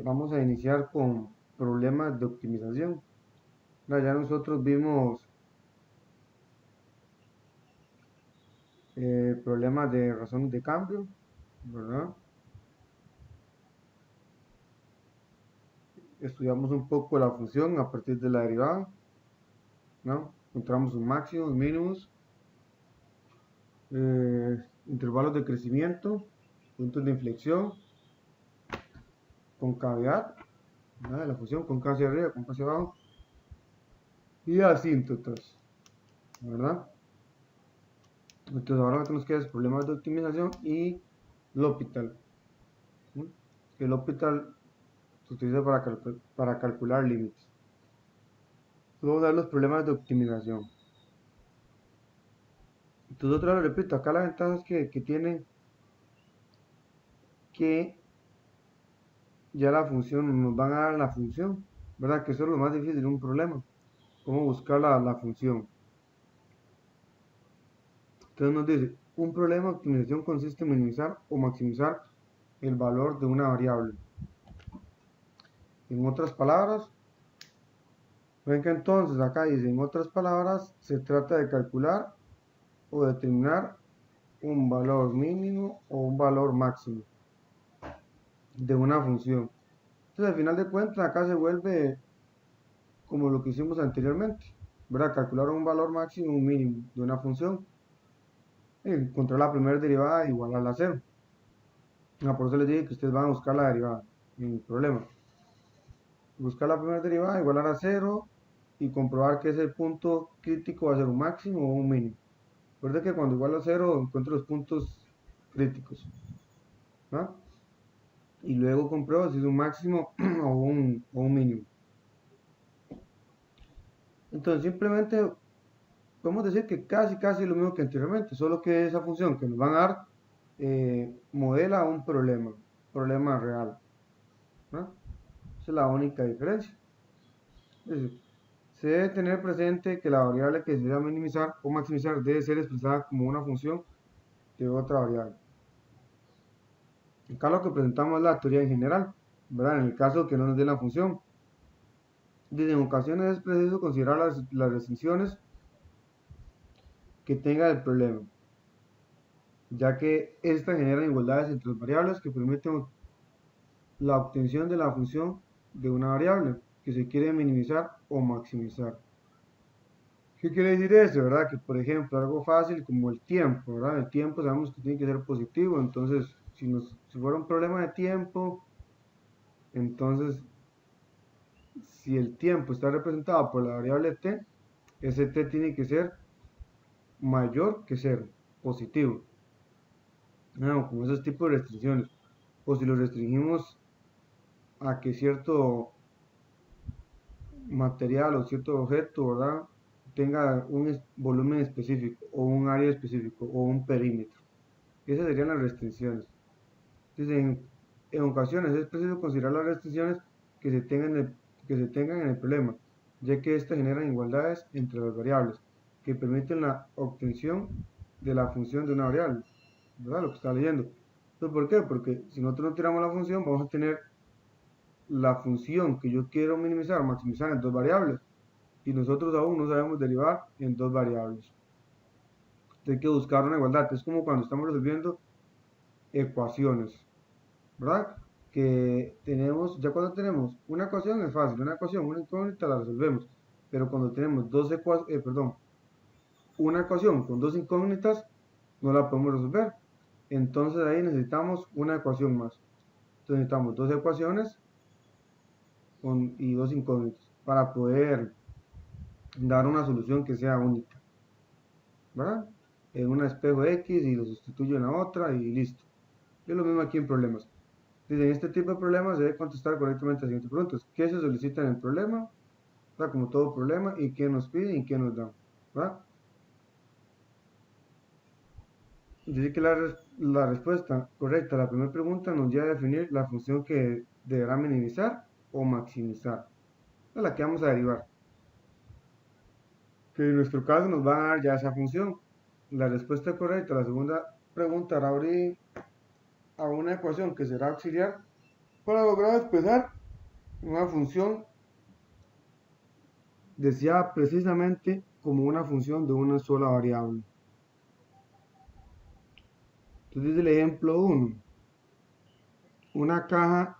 vamos a iniciar con problemas de optimización. Ya nosotros vimos problemas de razones de cambio, ¿verdad? Estudiamos un poco la función a partir de la derivada, ¿no? Encontramos sus máximos, mínimos, intervalos de crecimiento, puntos de inflexión, concavidad, ¿verdad? De la función, conca hacia arriba, conca hacia abajo, y asíntotas, ¿verdad? Entonces ahora lo que nos queda es problemas de optimización y L'Hopital. ¿Sí? El L'Hopital se utiliza para calcular límites. Vamos a ver los problemas de optimización. Entonces otra vez repito, acá la ventaja es que tiene que ya la función, nos van a dar la función, ¿verdad? Que eso es lo más difícil de un problema, cómo buscar la función. Entonces nos dice, un problema de optimización consiste en minimizar o maximizar el valor de una variable. En otras palabras, ven que entonces acá dice, en otras palabras, se trata de calcular o determinar un valor mínimo o un valor máximo de una función. Entonces al final de cuentas acá se vuelve como lo que hicimos anteriormente, ¿verdad? Calcular un valor máximo y un mínimo de una función. Encontrar la primera derivada igual a la cero. Por eso les dije que ustedes van a buscar la derivada, ningún problema. Buscar la primera derivada igual a la cero y comprobar que ese punto crítico va a ser un máximo o un mínimo. Recuerda que cuando igual a cero encuentro los puntos críticos, ¿no? Y luego compruebo si es un máximo o un mínimo. Entonces simplemente podemos decir que casi lo mismo que anteriormente, solo que esa función que nos van a dar modela un problema real, ¿no? Esa es la única diferencia. Es decir, se debe tener presente que la variable que se debe minimizar o maximizar debe ser expresada como una función de otra variable. Acá lo que presentamos es la teoría en general, ¿verdad? En el caso que no nos dé la función. Desde en ocasiones es preciso considerar las restricciones que tenga el problema, ya que esta genera igualdades entre las variables que permiten la obtención de la función de una variable que se quiere minimizar o maximizar. ¿Qué quiere decir eso, verdad? Que por ejemplo, algo fácil como el tiempo, ¿verdad? El tiempo sabemos que tiene que ser positivo, entonces si fuera un problema de tiempo, entonces si el tiempo está representado por la variable t, ese t tiene que ser mayor que 0, positivo. No, como esos tipos de restricciones. O si lo restringimos a que cierto material o cierto objeto, ¿verdad? Tenga un volumen específico o un área específico o un perímetro. Esas serían las restricciones. Entonces, en ocasiones es preciso considerar las restricciones que se tengan en el problema, ya que éstas generan igualdades entre las variables que permiten la obtención de la función de una variable, ¿verdad? Lo que está leyendo. Entonces, ¿por qué? Porque si nosotros no tiramos la función, vamos a tener la función que yo quiero minimizar o maximizar en dos variables y nosotros aún no sabemos derivar en dos variables. Entonces hay que buscar una igualdad. Es como cuando estamos resolviendo ecuaciones, ¿verdad? Que tenemos, ya cuando tenemos una ecuación es fácil, una ecuación, una incógnita la resolvemos, pero cuando tenemos una ecuación con dos incógnitas no la podemos resolver. Entonces ahí necesitamos una ecuación más. Entonces necesitamos dos ecuaciones y dos incógnitas para poder dar una solución que sea única, ¿verdad? En un espejo X y lo sustituyo en la otra y listo. Es lo mismo aquí en problemas. Dice, en este tipo de problemas se debe contestar correctamente las siguientes preguntas. ¿Qué se solicita en el problema? ¿Verdad? Como todo problema. ¿Y qué nos pide y qué nos da? ¿Verdad? Dice que la respuesta correcta a la primera pregunta nos lleva a definir la función que deberá minimizar o maximizar. Es la que vamos a derivar. Que en nuestro caso nos va a dar ya esa función. La respuesta correcta a la segunda pregunta hará abrir a una ecuación que será auxiliar para lograr expresar una función deseada precisamente como una función de una sola variable. Entonces el ejemplo 1, una caja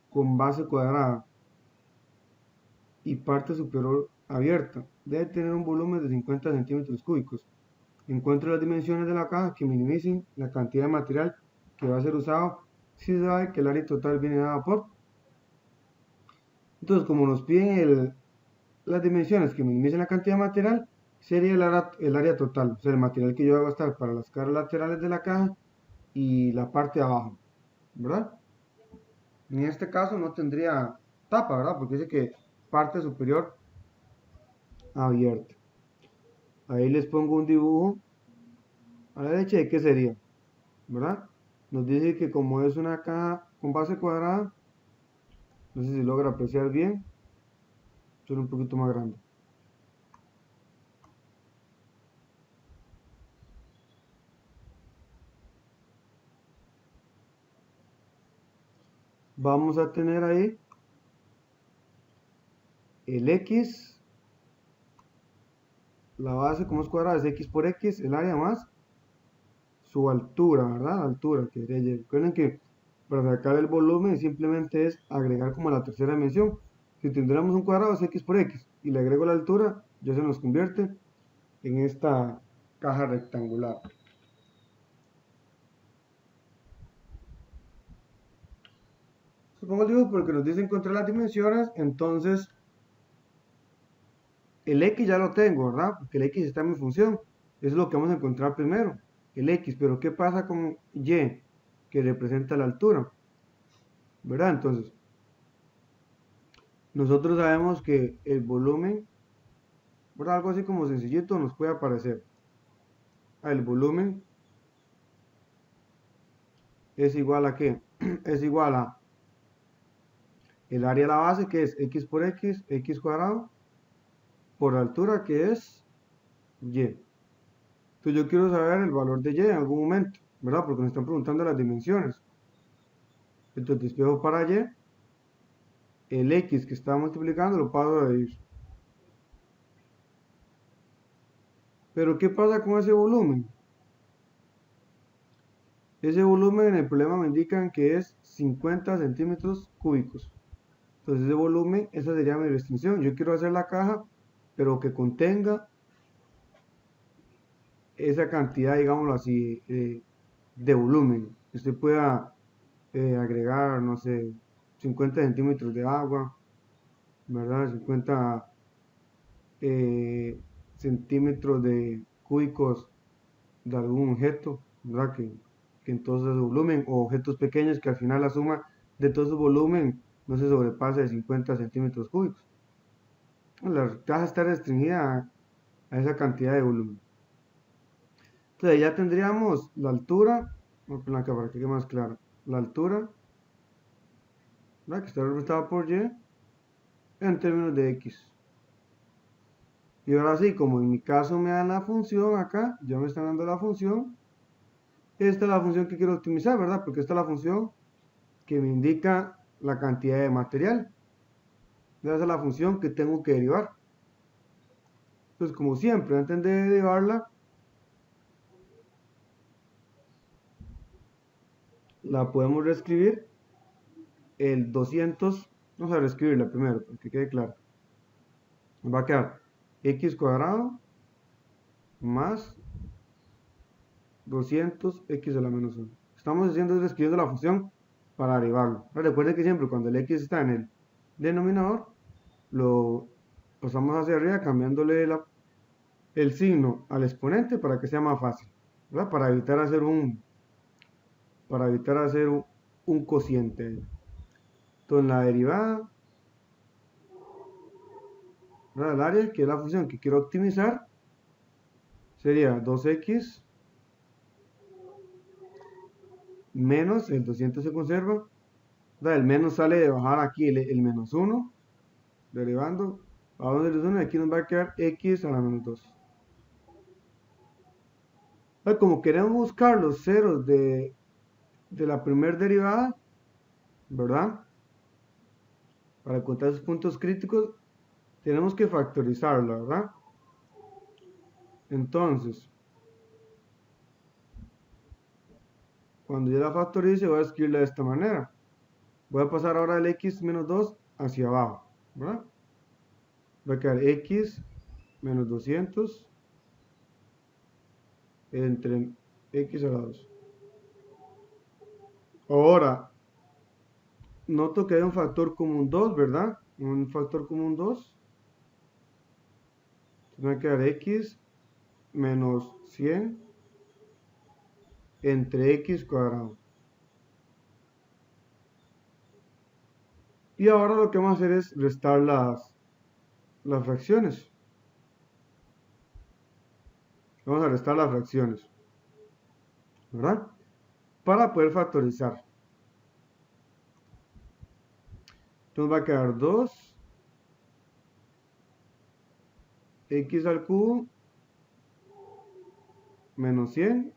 con base cuadrada y parte superior abierta debe tener un volumen de 50 centímetros cúbicos. Encuentre las dimensiones de la caja que minimicen la cantidad de material que va a ser usado si se sabe que el área total viene dada por. Entonces, como nos piden las dimensiones que minimicen la cantidad de material, sería el área total, o sea, el material que yo voy a gastar para las caras laterales de la caja y la parte de abajo, ¿verdad? En este caso no tendría tapa, ¿verdad? Porque dice que parte superior abierta. Ahí les pongo un dibujo a la derecha de qué sería, ¿verdad? Nos dice que como es una caja con base cuadrada, no sé si logra apreciar bien, solo un poquito más grande. Vamos a tener ahí el X, la base como es cuadrada es X por X, el área más su altura, ¿verdad? Altura, que recuerden que para sacar el volumen simplemente es agregar como la tercera dimensión. Si tendríamos un cuadrado es X por X y le agrego la altura, ya se nos convierte en esta caja rectangular. Supongo el dibujo porque nos dice encontrar las dimensiones, entonces el X ya lo tengo, ¿verdad? Porque el X está en mi función. Eso es lo que vamos a encontrar primero, el X. Pero ¿qué pasa con Y? Que representa la altura, ¿verdad? Entonces, nosotros sabemos que el volumen, por algo así como sencillito, nos puede aparecer. El volumen es igual a ¿qué? Es igual a el área de la base, que es X por X, X cuadrado, por la altura, que es Y. Entonces yo quiero saber el valor de Y en algún momento, ¿verdad? Porque me están preguntando las dimensiones. Entonces despejo para Y, el X que está multiplicando lo paso a dividir. Pero ¿qué pasa con ese volumen? Ese volumen en el problema me indican que es 50 centímetros cúbicos. Entonces ese volumen, esa sería mi restricción. Yo quiero hacer la caja, pero que contenga esa cantidad, digámoslo así, de volumen. Usted pueda agregar, no sé, 50 centímetros de agua, ¿verdad? 50 centímetros de cúbicos de algún objeto, ¿verdad? Que entonces el volumen, o objetos pequeños que al final la suma de todo su volumen no se sobrepase de 50 centímetros cúbicos. La caja está restringida a esa cantidad de volumen. Entonces ya tendríamos la altura, voy a poner acá para que quede más claro, la altura, ¿verdad? Que está representada por Y en términos de X. Y ahora sí, como en mi caso me dan la función acá, ya me están dando la función, esta es la función que quiero optimizar, ¿verdad? Porque esta es la función que me indica la cantidad de material. Esa es la función que tengo que derivar. Entonces, como siempre, antes de derivarla, la podemos reescribir el 200, vamos a reescribirla primero, para que quede claro. Va a quedar x cuadrado más 200x a la menos 1. Estamos haciendo escribiendo la función para derivarlo. Recuerden que siempre cuando el x está en el denominador, lo pasamos hacia arriba cambiándole el signo al exponente para que sea más fácil, ¿verdad? Para evitar hacer un cociente. Entonces la derivada, ¿verdad? El área, que es la función que quiero optimizar, sería 2x menos el 200 se conserva, ¿verdad? El menos sale de bajar aquí el menos 1, derivando, bajamos el 1 y aquí nos va a quedar x a la menos 2. Como queremos buscar los ceros de de la primera derivada, ¿verdad? Para encontrar esos puntos críticos, tenemos que factorizarla, ¿verdad? Entonces, cuando yo la factorice, voy a escribirla de esta manera. Voy a pasar ahora el x menos 2 hacia abajo, ¿verdad? Va a quedar x menos 200 entre x a la 2. Ahora, noto que hay un factor común 2, ¿verdad? Un factor común 2. Entonces me va a quedar x menos 100 entre x cuadrado. Y ahora lo que vamos a hacer es restar las fracciones. Vamos a restar las fracciones, ¿verdad? Para poder factorizar. Entonces va a quedar 2 x al cubo menos 100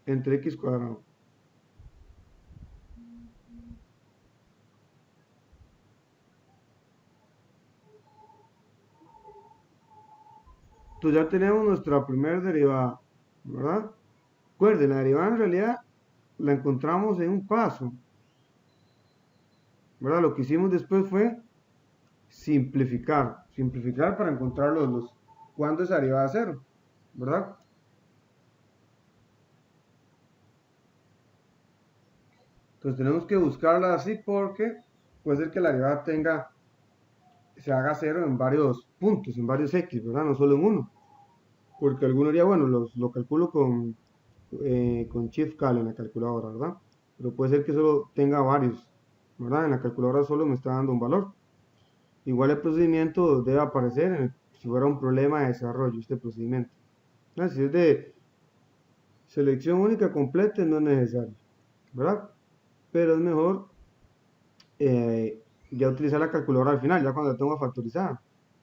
entre x cuadrado. Entonces ya tenemos nuestra primera derivada, ¿verdad? Recuerden, la derivada en realidad la encontramos en un paso, ¿verdad? Lo que hicimos después fue simplificar para encontrar cuándo es derivada a cero, ¿verdad? Entonces tenemos que buscarla así porque puede ser que la derivada se haga cero en varios puntos, en varios x, ¿verdad? No solo en uno. Porque alguno diría, bueno, lo calculo con Shift Cal en la calculadora, ¿verdad? Pero puede ser que solo tenga varios, ¿verdad? En la calculadora solo me está dando un valor. Igual el procedimiento debe aparecer si fuera un problema de desarrollo, este procedimiento. Si es de selección única completa, no es necesario, ¿verdad? Pero es mejor ya utilizar la calculadora al final, ya cuando la tengo factorizada,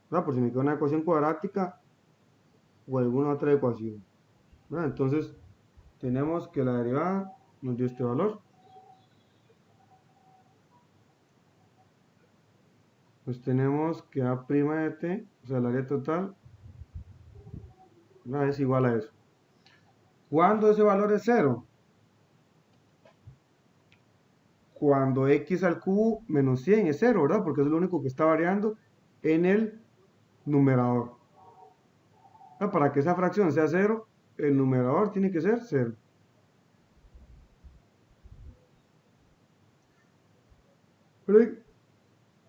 ¿verdad? Por si me queda una ecuación cuadrática o alguna otra ecuación, ¿verdad? Entonces, tenemos que la derivada nos dio este valor. Pues tenemos que A' de t, o sea, el área total, es igual a eso. ¿Cuándo ese valor es 0? Cuando x al cubo menos 100 es 0, ¿verdad? Porque es lo único que está variando en el numerador. Para que esa fracción sea 0, el numerador tiene que ser 0. Pero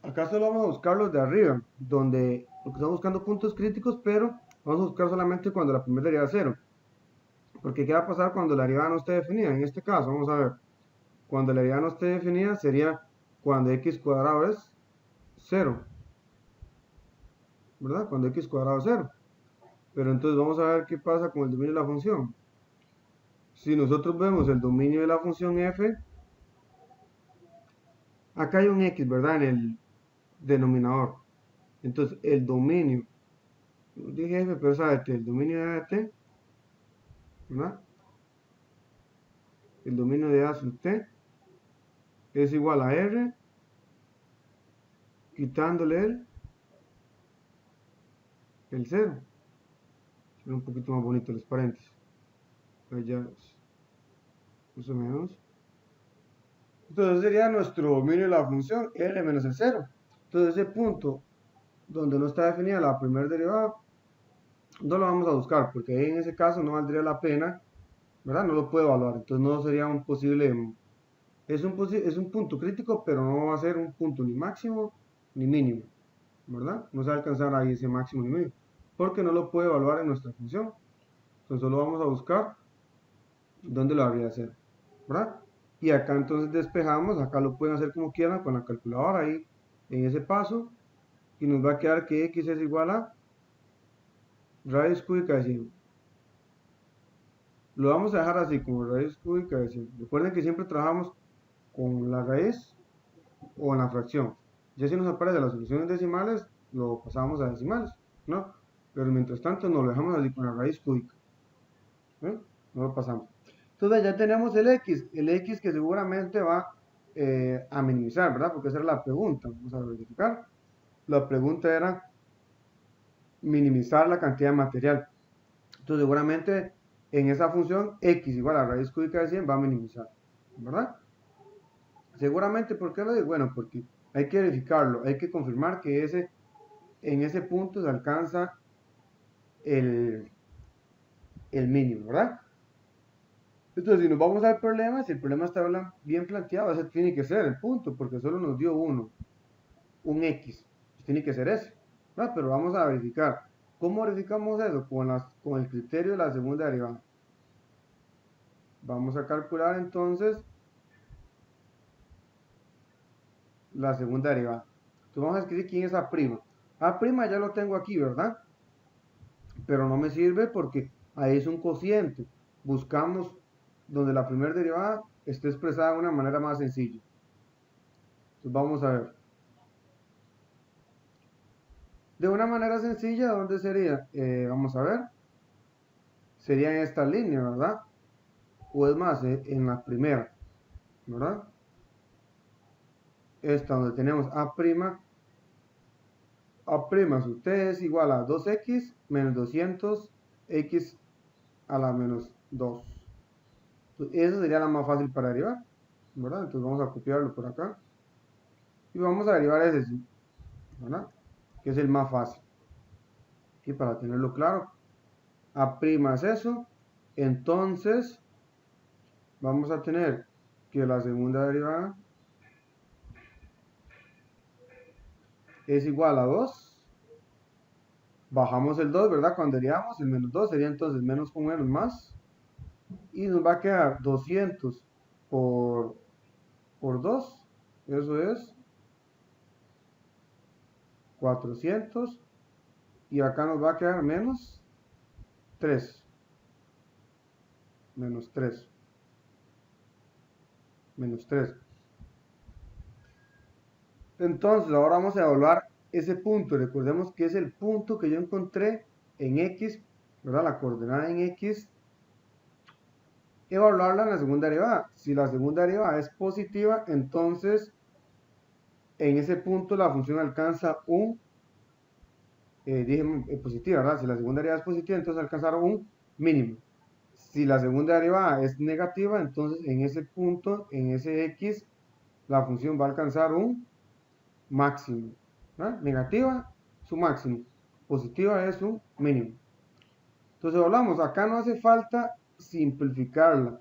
acá solo vamos a buscar los de arriba, porque estamos buscando puntos críticos, pero vamos a buscar solamente cuando la primera derivada es 0. Porque ¿qué va a pasar cuando la derivada no esté definida? En este caso, vamos a ver, cuando la derivada no esté definida sería cuando x cuadrado es 0, ¿verdad? Cuando x cuadrado es 0. Pero entonces vamos a ver qué pasa con el dominio de la función. Si nosotros vemos el dominio de la función f, acá hay un x, ¿verdad? En el denominador. Entonces el dominio, no dije f, pero sabe el dominio de t, ¿verdad? El dominio de a sub t es igual a r, quitándole el 0. Un poquito más bonito los paréntesis. Pues ya, más o menos. Entonces sería nuestro dominio de la función r menos el 0. Entonces ese punto donde no está definida la primera derivada, no lo vamos a buscar, porque ahí en ese caso no valdría la pena, ¿verdad? No lo puedo evaluar, entonces no sería un posible, es un punto crítico, pero no va a ser un punto ni máximo ni mínimo, ¿verdad? No se va a alcanzar ahí ese máximo ni mínimo, porque no lo puedo evaluar en nuestra función. Entonces solo vamos a buscar dónde lo habría de hacer, ¿verdad? Y acá entonces despejamos, acá lo pueden hacer como quieran con la calculadora ahí en ese paso, y nos va a quedar que x es igual a raíz cúbica de 100. Lo vamos a dejar así, como raíz cúbica de 100. Recuerden que siempre trabajamos con la raíz o en la fracción. Ya si nos aparece las soluciones decimales, lo pasamos a decimales, ¿no? Pero mientras tanto nos lo dejamos así con la raíz cúbica. ¿Eh? No lo pasamos. Entonces Entonces ya tenemos el X que seguramente va a minimizar, ¿verdad? Porque esa era la pregunta. Vamos a verificar. La pregunta era minimizar la cantidad de material. Entonces seguramente en esa función X igual a raíz cúbica de 100 va a minimizar, ¿verdad? Seguramente, ¿por qué lo digo? Bueno, porque hay que verificarlo, hay que confirmar que en ese punto se alcanza el, el mínimo, ¿verdad? Entonces, si nos vamos al problema, si el problema está bien planteado, ese tiene que ser el punto, porque solo nos dio un X. Tiene que ser ese, ¿verdad? Pero vamos a verificar. ¿Cómo verificamos eso? Con el criterio de la segunda derivada. Vamos a calcular entonces la segunda derivada. Entonces vamos a escribir quién es A'. A' ya lo tengo aquí, ¿verdad? Pero no me sirve porque ahí es un cociente. Buscamos donde la primera derivada esté expresada de una manera más sencilla. Entonces vamos a ver. De una manera sencilla, ¿dónde sería? Vamos a ver. Sería en esta línea, ¿verdad? O es más, en la primera, ¿verdad? Esta donde tenemos A'. A' sub t es igual a 2x menos 200x a la menos 2. Entonces, esa sería la más fácil para derivar, ¿verdad? Entonces vamos a copiarlo por acá. Y vamos a derivar ese, ¿verdad? Que es el más fácil. Y para tenerlo claro, A' es eso. Entonces, vamos a tener que la segunda derivada es igual a 2. Bajamos el 2, ¿verdad? Cuando derivamos, el menos 2 sería entonces menos con menos más. Y nos va a quedar 200 por 2. Eso es 400. Y acá nos va a quedar menos 3. Menos 3. Menos 3. Entonces, ahora vamos a evaluar ese punto. Recordemos que es el punto que yo encontré en X, ¿verdad? La coordenada en X. Evaluarla en la segunda derivada. Si la segunda derivada es positiva, entonces en ese punto la función alcanza positiva, ¿verdad? Si la segunda derivada es positiva, entonces alcanzará un mínimo. Si la segunda derivada es negativa, entonces en ese punto, en ese X, la función va a alcanzar un máximo. ¿Verdad? Negativa, su máximo. Positiva es su mínimo. Entonces hablamos, acá no hace falta simplificarla,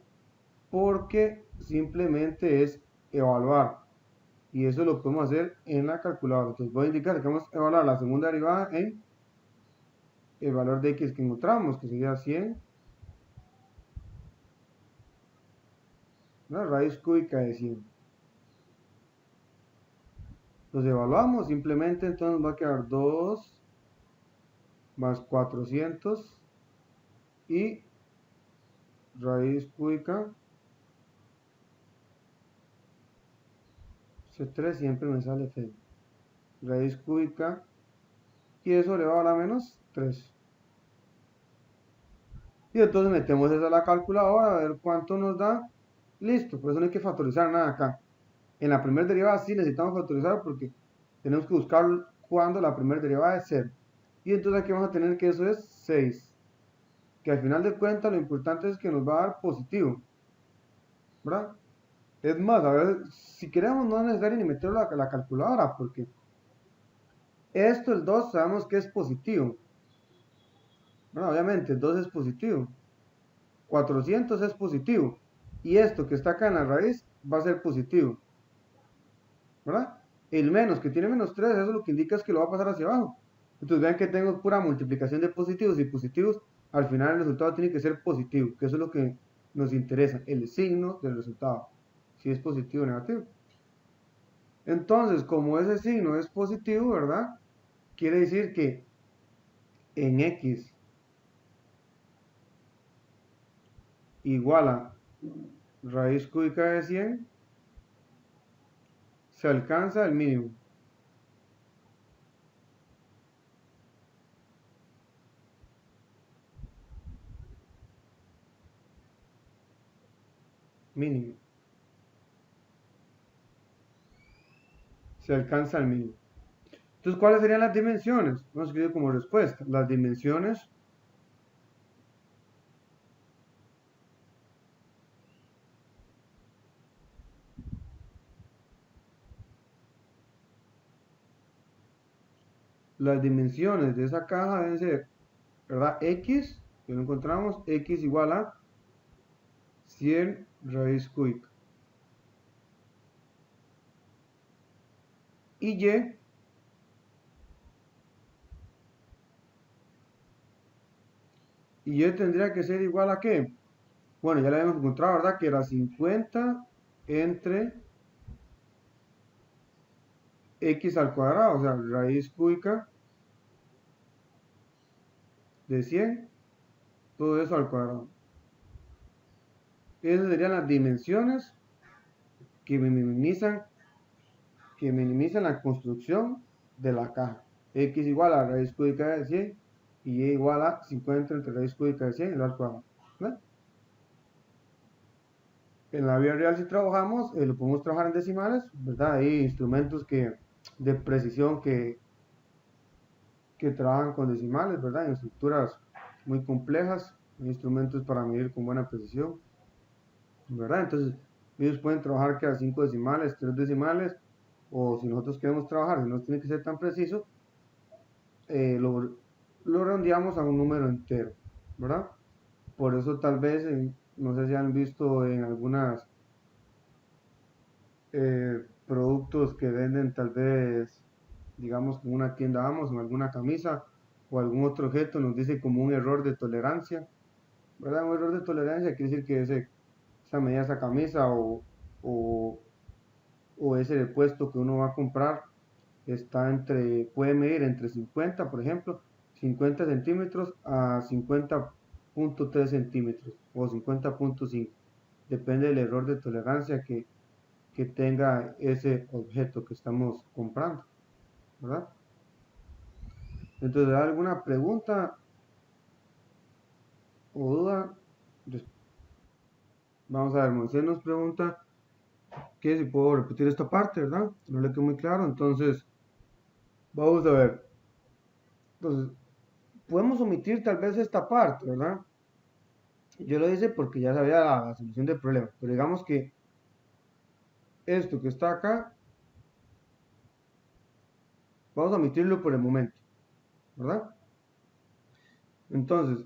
porque simplemente es evaluar. Y eso lo podemos hacer en la calculadora. Entonces voy a indicar que vamos a evaluar la segunda derivada en el valor de x que encontramos, que sería 100, la raíz cúbica de 100. Entonces evaluamos, simplemente entonces nos va a quedar 2 más 400 y raíz cúbica C3 siempre me sale feo. Raíz cúbica y eso elevado a la menos 3. Y entonces metemos eso a la calculadora a ver cuánto nos da. Listo, por eso no hay que factorizar nada acá. En la primera derivada sí necesitamos factorizar porque tenemos que buscar cuando la primera derivada es 0. Y entonces aquí vamos a tener que eso es 6. Que al final de cuentas lo importante es que nos va a dar positivo. ¿Verdad? Es más, a ver, si queremos no es necesario ni meterlo a la calculadora porque esto, el 2, sabemos que es positivo. Bueno, obviamente el 2 es positivo. 400 es positivo. Y esto que está acá en la raíz va a ser positivo. ¿Verdad? El menos, que tiene menos 3, eso lo que indica es que lo va a pasar hacia abajo. Entonces vean que tengo pura multiplicación de positivos y positivos. Al final el resultado tiene que ser positivo, que eso es lo que nos interesa, el signo del resultado. Si es positivo o negativo. Entonces, como ese signo es positivo, ¿verdad? Quiere decir que en x igual a raíz cúbica de 100 se alcanza el mínimo. mínimo. Se alcanza el mínimo. Entonces, ¿cuáles serían las dimensiones? Vamos a escribir como respuesta. Las dimensiones de esa caja deben ser, ¿verdad? X, que lo encontramos, X igual a 100 raíz cúbica. Y Y tendría que ser igual a ¿qué? Bueno, ya lo habíamos encontrado, ¿verdad? Que era 50 entre x al cuadrado, o sea, raíz cúbica de 100, todo eso al cuadrado. Esas serían las dimensiones que minimizan, la construcción de la caja. X igual a raíz cúbica de 100 y y igual a 50 entre raíz cúbica de 100 al cuadrado. ¿Verdad? En la vida real si trabajamos, lo podemos trabajar en decimales, ¿verdad? Hay instrumentos de precisión que trabajan con decimales, ¿verdad? En estructuras muy complejas, instrumentos para medir con buena precisión, ¿verdad? Entonces, ellos pueden trabajar que a 5 decimales, 3 decimales, o si nosotros queremos trabajar, si no tiene que ser tan preciso, lo redondeamos a un número entero, ¿verdad? Por eso tal vez, no sé si han visto en algunas productos que venden tal vez, digamos, como una tienda Amazon, alguna camisa o algún otro objeto, nos dice como un error de tolerancia, ¿verdad? Un error de tolerancia quiere decir que esa medida, esa camisa o, o ese repuesto que uno va a comprar puede medir entre 50, por ejemplo, 50 centímetros a 50.3 centímetros o 50.5. Depende del error de tolerancia que tenga ese objeto que estamos comprando, ¿verdad? Entonces, ¿hay alguna pregunta o duda? Vamos a ver, Moisés nos pregunta que si puedo repetir esta parte, ¿verdad? No le quedó muy claro, entonces, vamos a ver. Entonces, podemos omitir tal vez esta parte, ¿verdad? Yo lo hice porque ya sabía la solución del problema, pero digamos que esto que está acá, vamos a omitirlo por el momento, ¿verdad? Entonces,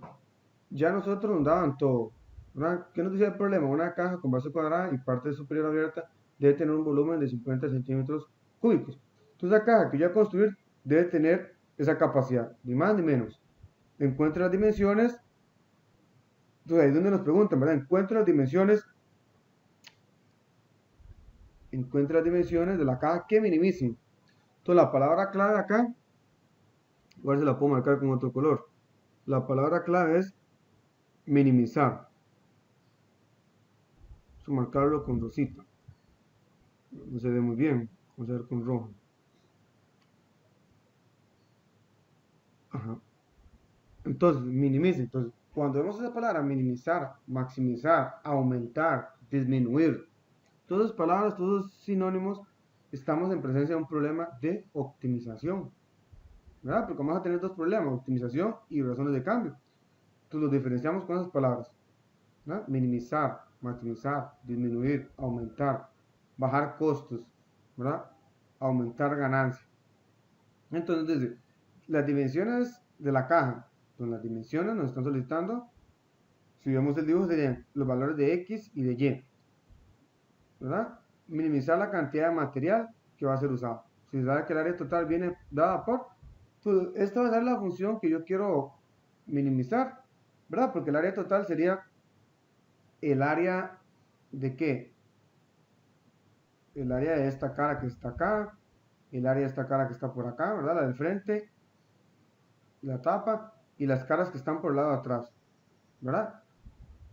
ya nosotros nos daban todo, ¿verdad? ¿Qué nos decía el problema? Una caja con base cuadrada y parte superior abierta debe tener un volumen de 50 centímetros cúbicos. Entonces la caja que yo voy a construir debe tener esa capacidad, ni más ni menos. Encuentra las dimensiones, entonces ahí es donde nos preguntan, ¿verdad? Encuentra las dimensiones de la caja que minimicen. Entonces la palabra clave acá, igual se la puedo marcar con otro color. La palabra clave es minimizar. Vamos a marcarlo con rosita. No se ve muy bien. Vamos a ver con rojo. Ajá. Entonces, minimice. Entonces, cuando vemos esa palabra minimizar, maximizar, aumentar, disminuir, todas esas palabras, todos esos sinónimos, estamos en presencia de un problema de optimización, ¿verdad? Porque vamos a tener dos problemas, optimización y razones de cambio. Entonces, los diferenciamos con esas palabras, ¿verdad? Minimizar, maximizar, disminuir, aumentar, bajar costos, ¿verdad? Aumentar ganancias. Entonces, las dimensiones de la caja, con las dimensiones nos están solicitando, si vemos el dibujo serían los valores de X y de Y, ¿verdad? Minimizar la cantidad de material que va a ser usado. Si se sabe que el área total viene dada por, pues esta va a ser la función que yo quiero minimizar, ¿verdad? Porque el área total sería el área de ¿qué? El área de esta cara que está acá, el área de esta cara que está por acá, ¿verdad? La del frente, la tapa y las caras que están por el lado de atrás, ¿verdad?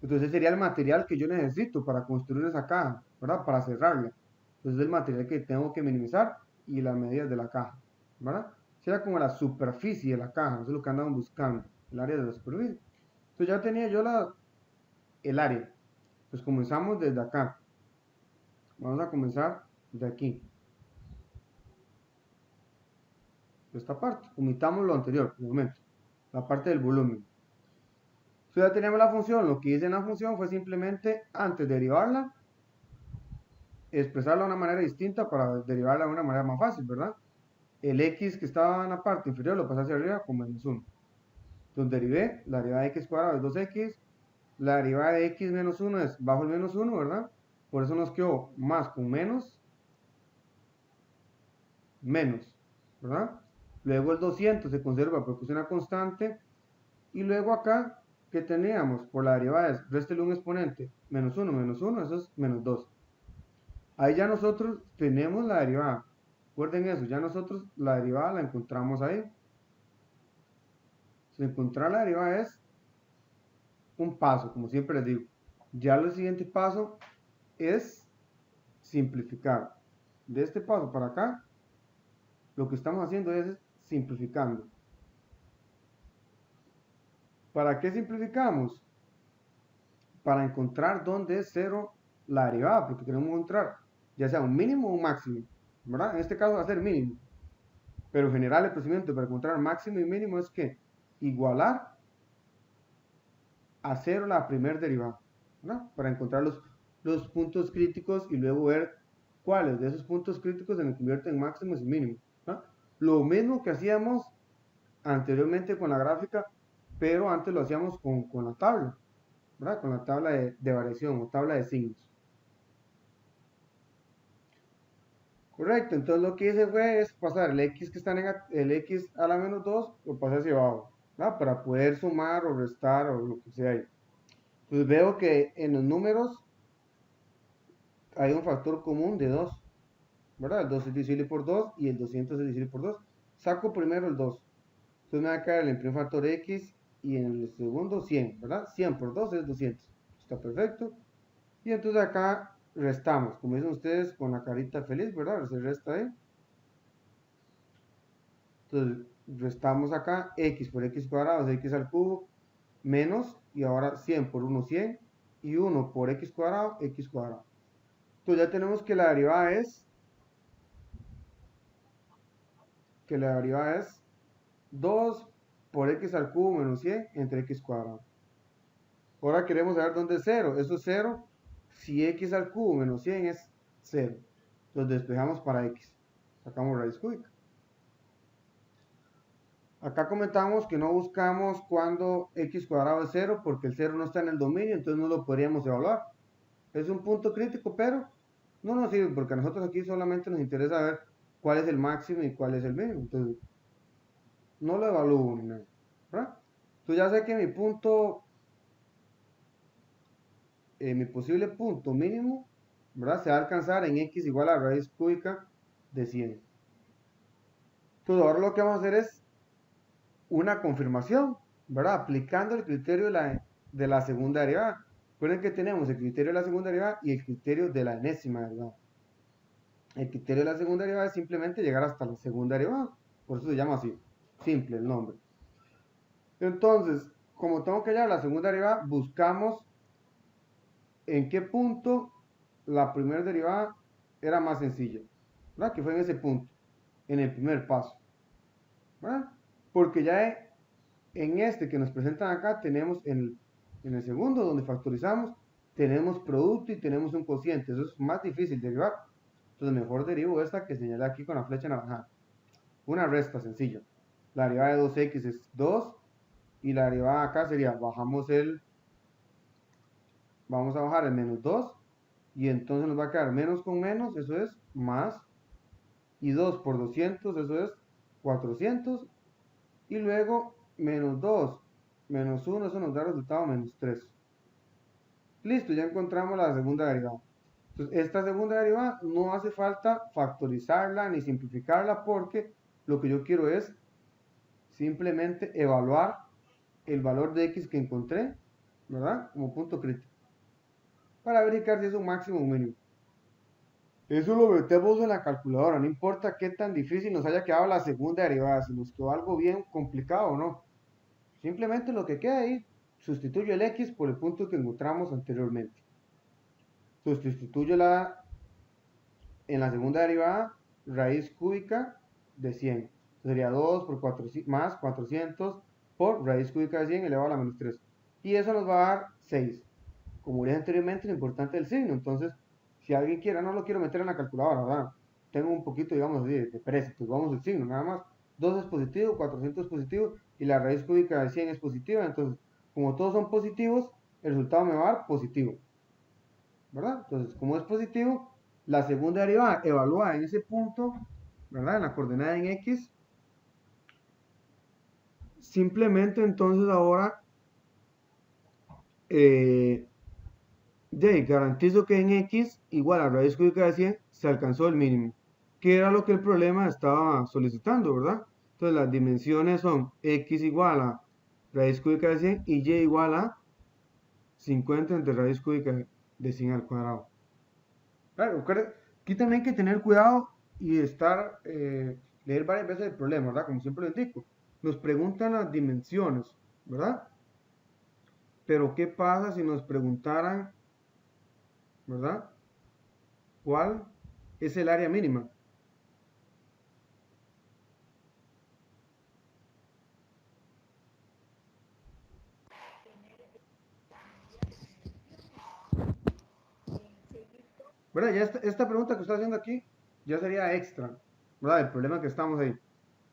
Entonces sería el material que yo necesito para construir esa caja, ¿verdad? Para cerrarla. Entonces es el material que tengo que minimizar y las medidas de la caja, ¿verdad? Sería como la superficie de la caja, eso es lo que andaban buscando, el área de la superficie. Entonces ya tenía yo el área. Entonces Pues comenzamos desde acá. Vamos a comenzar de aquí. De esta parte. Omitamos lo anterior, un momento. La parte del volumen. Si ya tenemos la función, lo que hice en la función fue simplemente, antes de derivarla, expresarla de una manera distinta para derivarla de una manera más fácil, ¿verdad? El x que estaba en la parte inferior lo pasé hacia arriba con menos 1. Entonces derivé, la derivada de x cuadrado es 2x, la derivada de x menos 1 es bajo el menos 1, ¿verdad? Por eso nos quedó más con menos, menos, ¿verdad? Luego el 200 se conserva porque es una constante, y luego acá, que teníamos? Por la derivada es, réstele un exponente, menos 1, eso es menos 2. Ahí ya nosotros tenemos la derivada. Recuerden eso, ya nosotros la derivada la encontramos ahí. Si encontrar la derivada es un paso, como siempre les digo. Ya el siguiente paso es simplificar. De este paso para acá, lo que estamos haciendo es simplificando. ¿Para qué simplificamos? Para encontrar dónde es 0 la derivada, porque queremos encontrar ya sea un mínimo o un máximo, ¿verdad? En este caso va a ser mínimo. Pero en general el procedimiento para encontrar máximo y mínimo es que igualar a 0 la primera derivada, ¿verdad? Para encontrar los puntos críticos y luego ver cuáles de esos puntos críticos se convierten en máximos y mínimos, ¿verdad? Lo mismo que hacíamos anteriormente con la gráfica, pero antes lo hacíamos con la tabla, ¿verdad? Con la tabla de variación o tabla de signos. Correcto, entonces lo que hice fue es pasar el x que está el x a la menos 2, lo pasé hacia abajo, ¿verdad? Para poder sumar o restar o lo que sea ahí. Entonces veo que en los números hay un factor común de 2, ¿verdad? El 2 es divisible por 2 y el 200 es divisible por 2. Saco primero el 2. Entonces me va a quedar el primer factor x y en el segundo 100, ¿verdad? 100 por 2 es 200. Está perfecto. Y entonces acá restamos, como dicen ustedes, con la carita feliz, ¿verdad? Se resta ahí. Entonces restamos acá x por x cuadrado es x al cubo menos, y ahora 100 por 1, 100, y 1 por x cuadrado, x cuadrado. Entonces ya tenemos que la derivada es 2 por x al cubo menos 100 entre x cuadrado. Ahora queremos saber dónde es 0. Eso es 0 si x al cubo menos 100 es 0. Entonces despejamos para x. Sacamos raíz cúbica. Acá comentamos que no buscamos cuando x cuadrado es 0 porque el 0 no está en el dominio, entonces no lo podríamos evaluar. Es un punto crítico, pero no nos sirve porque a nosotros aquí solamente nos interesa ver cuál es el máximo y cuál es el mínimo. Entonces, no lo evalúo ni nada, ¿verdad? Entonces ya sé que mi punto, mi posible punto mínimo, ¿verdad? Se va a alcanzar en x igual a raíz cúbica de 100. Entonces ahora lo que vamos a hacer es una confirmación, ¿verdad? Aplicando el criterio de la segunda derivada. Recuerden que tenemos el criterio de la segunda derivada y el criterio de la enésima derivada. El criterio de la segunda derivada es simplemente llegar hasta la segunda derivada. Por eso se llama así. Simple el nombre. Entonces, como tengo que hallar la segunda derivada, buscamos en qué punto la primera derivada era más sencilla, ¿verdad? Que fue en ese punto, en el primer paso, ¿verdad? Porque ya en este que nos presentan acá tenemos en el segundo, donde factorizamos, tenemos producto y tenemos un cociente. Eso es más difícil de derivar. Entonces mejor derivo esta que señalé aquí con la flecha naranja. Una resta sencilla. La derivada de 2x es 2 y la derivada acá sería, vamos a bajar el menos 2 y entonces nos va a quedar menos con menos, eso es más, y 2 por 200, eso es 400, y luego menos 2 menos 1, eso nos da resultado menos 3. Listo, ya encontramos la segunda derivada. Entonces, esta segunda derivada no hace falta factorizarla ni simplificarla porque lo que yo quiero es simplemente evaluar el valor de x que encontré, ¿verdad? Como punto crítico. Para verificar si es un máximo o un mínimo. Eso lo metemos en la calculadora, no importa qué tan difícil nos haya quedado la segunda derivada, si nos quedó algo bien complicado o no. Simplemente lo que queda ahí, sustituyo el x por el punto que encontramos anteriormente. sustituyo en la segunda derivada raíz cúbica de 100. Sería 2 por 4, más 400 por raíz cúbica de 100 elevado a la menos 3. Y eso nos va a dar 6. Como dije anteriormente, lo importante es el signo. Entonces, si alguien quiere, no lo quiero meter en la calculadora, ¿verdad? Tengo un poquito, digamos así, de pereza. Pues vamos al signo, nada más. 2 es positivo, 400 es positivo y la raíz cúbica de 100 es positiva. Entonces, como todos son positivos, el resultado me va a dar positivo, ¿verdad? Entonces, como es positivo, la segunda derivada evaluada en ese punto, ¿verdad? En la coordenada en X, simplemente entonces ahora garantizo que en X igual a raíz cúbica de 100 se alcanzó el mínimo, que era lo que el problema estaba solicitando, ¿verdad? Entonces las dimensiones son X igual a raíz cúbica de 100 y Y igual a 50 entre raíz cúbica de 100 al cuadrado. Claro, aquí también hay que tener cuidado y leer varias veces el problema, ¿verdad? Como siempre lo indico. Nos preguntan las dimensiones, ¿verdad? Pero ¿qué pasa si nos preguntaran, ¿verdad? ¿Cuál es el área mínima? ¿Verdad? Ya esta pregunta que está haciendo aquí ya sería extra, ¿verdad? El problema que estamos ahí.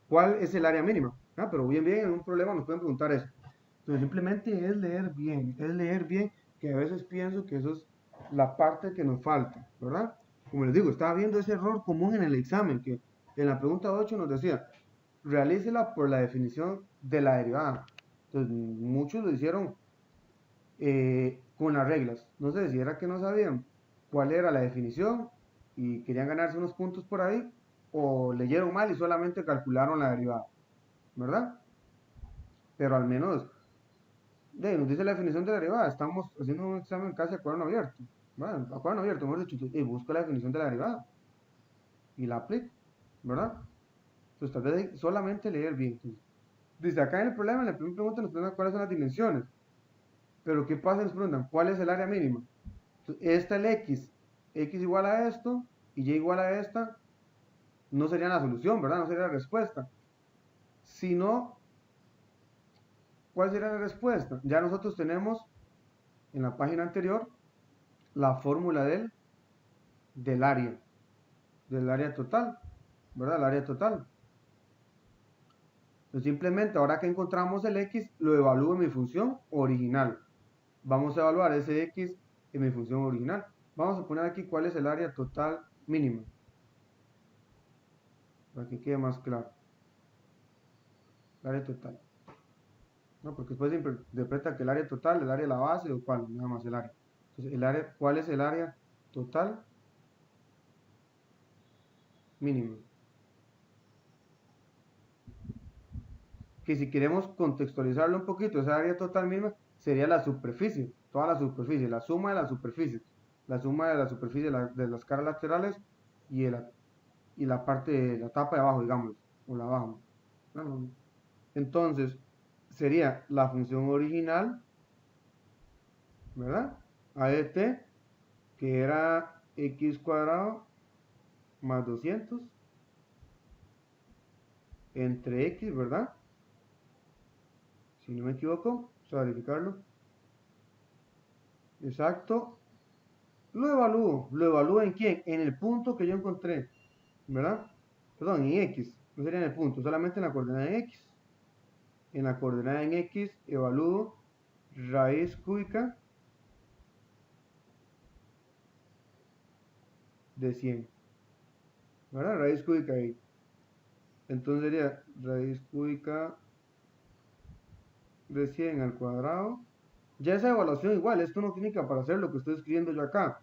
¿Cuál es el área mínima? Ah, pero bien, en un problema nos pueden preguntar eso. Entonces simplemente es leer bien, que a veces pienso que eso es la parte que nos falta, ¿verdad? Como les digo, estaba viendo ese error común en el examen, que en la pregunta 8 nos decía, realícela por la definición de la derivada. Entonces muchos lo hicieron con las reglas. No sé si era que no sabían cuál era la definición y querían ganarse unos puntos por ahí, o leyeron mal y solamente calcularon la derivada, ¿verdad? Pero al menos nos dice la definición de la derivada. Estamos haciendo un examen casi a cuaderno abierto. Bueno, a cuaderno abierto, mejor dicho, y busco la definición de la derivada y la aplico, ¿verdad? Entonces, tal vez solamente leer bien. Entonces, desde acá en el problema, en la primera pregunta nos preguntan cuáles son las dimensiones. Pero ¿qué pasa? Nos preguntan cuál es el área mínima. Entonces, esta es el x igual a esto y y igual a esta, no sería la solución, ¿verdad? No sería la respuesta. Sino, ¿cuál sería la respuesta? Ya nosotros tenemos en la página anterior la fórmula del área total, ¿verdad? El área total. Entonces simplemente ahora que encontramos el x, lo evalúo en mi función original. Vamos a evaluar ese x en mi función original. Vamos a poner aquí cuál es el área total mínima, para que quede más claro. El área total. No, porque después se interpreta que el área total, el área de la base o cuál, nada más el área. Entonces, ¿cuál es el área total mínima? Que si queremos contextualizarlo un poquito, esa área total mínima sería la superficie, toda la superficie, la suma de la superficie, la suma de la superficie de las caras laterales y la parte de la tapa de abajo, digamos, o la abajo. Entonces, sería la función original, ¿verdad? A de t, que era x cuadrado más 200 entre x, ¿verdad? Si no me equivoco, vamos a verificarlo. Exacto. Lo evalúo en quién, en el punto que yo encontré, ¿verdad? Perdón, en x, no sería en el punto, solamente en la coordenada en x. En la coordenada en x evalúo raíz cúbica de 100, ¿verdad? Raíz cúbica ahí. Entonces sería raíz cúbica de 100 al cuadrado. Ya esa evaluación igual, esto no tiene que aparecer lo que estoy escribiendo yo acá,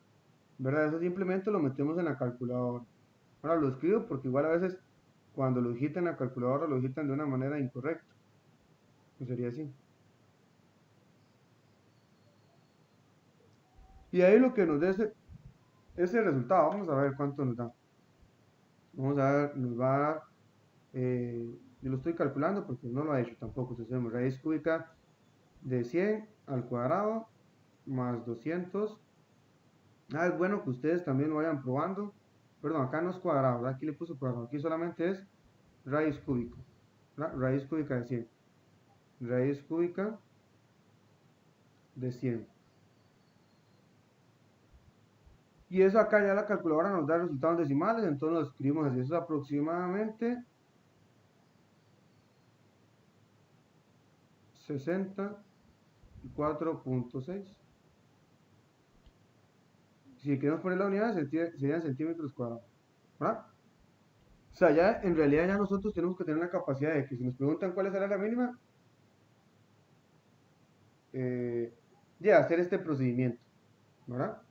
¿verdad? Eso simplemente lo metemos en la calculadora. Ahora lo escribo porque igual a veces cuando lo digitan en la calculadora lo digitan de una manera incorrecta. Pues sería así. Y ahí lo que nos da ese resultado, vamos a ver cuánto nos da. Vamos a ver, nos va a dar, yo lo estoy calculando porque no lo ha hecho tampoco. Entonces tenemos raíz cúbica de 100 al cuadrado más 200 Es bueno que ustedes también lo vayan probando. Perdón, acá no es cuadrado, ¿verdad? Aquí le puso cuadrado. Aquí solamente es raíz cúbica. ¿Verdad? Raíz cúbica de 100. Raíz cúbica de 100. Y eso acá ya la calculadora nos da resultados decimales, entonces lo escribimos así. Eso es aproximadamente 64.6. Si queremos poner la unidad, serían centímetros cuadrados. ¿Verdad? O sea, ya en realidad ya nosotros tenemos que tener la capacidad de que si nos preguntan cuál es el área mínima, ya hacer este procedimiento. ¿Verdad?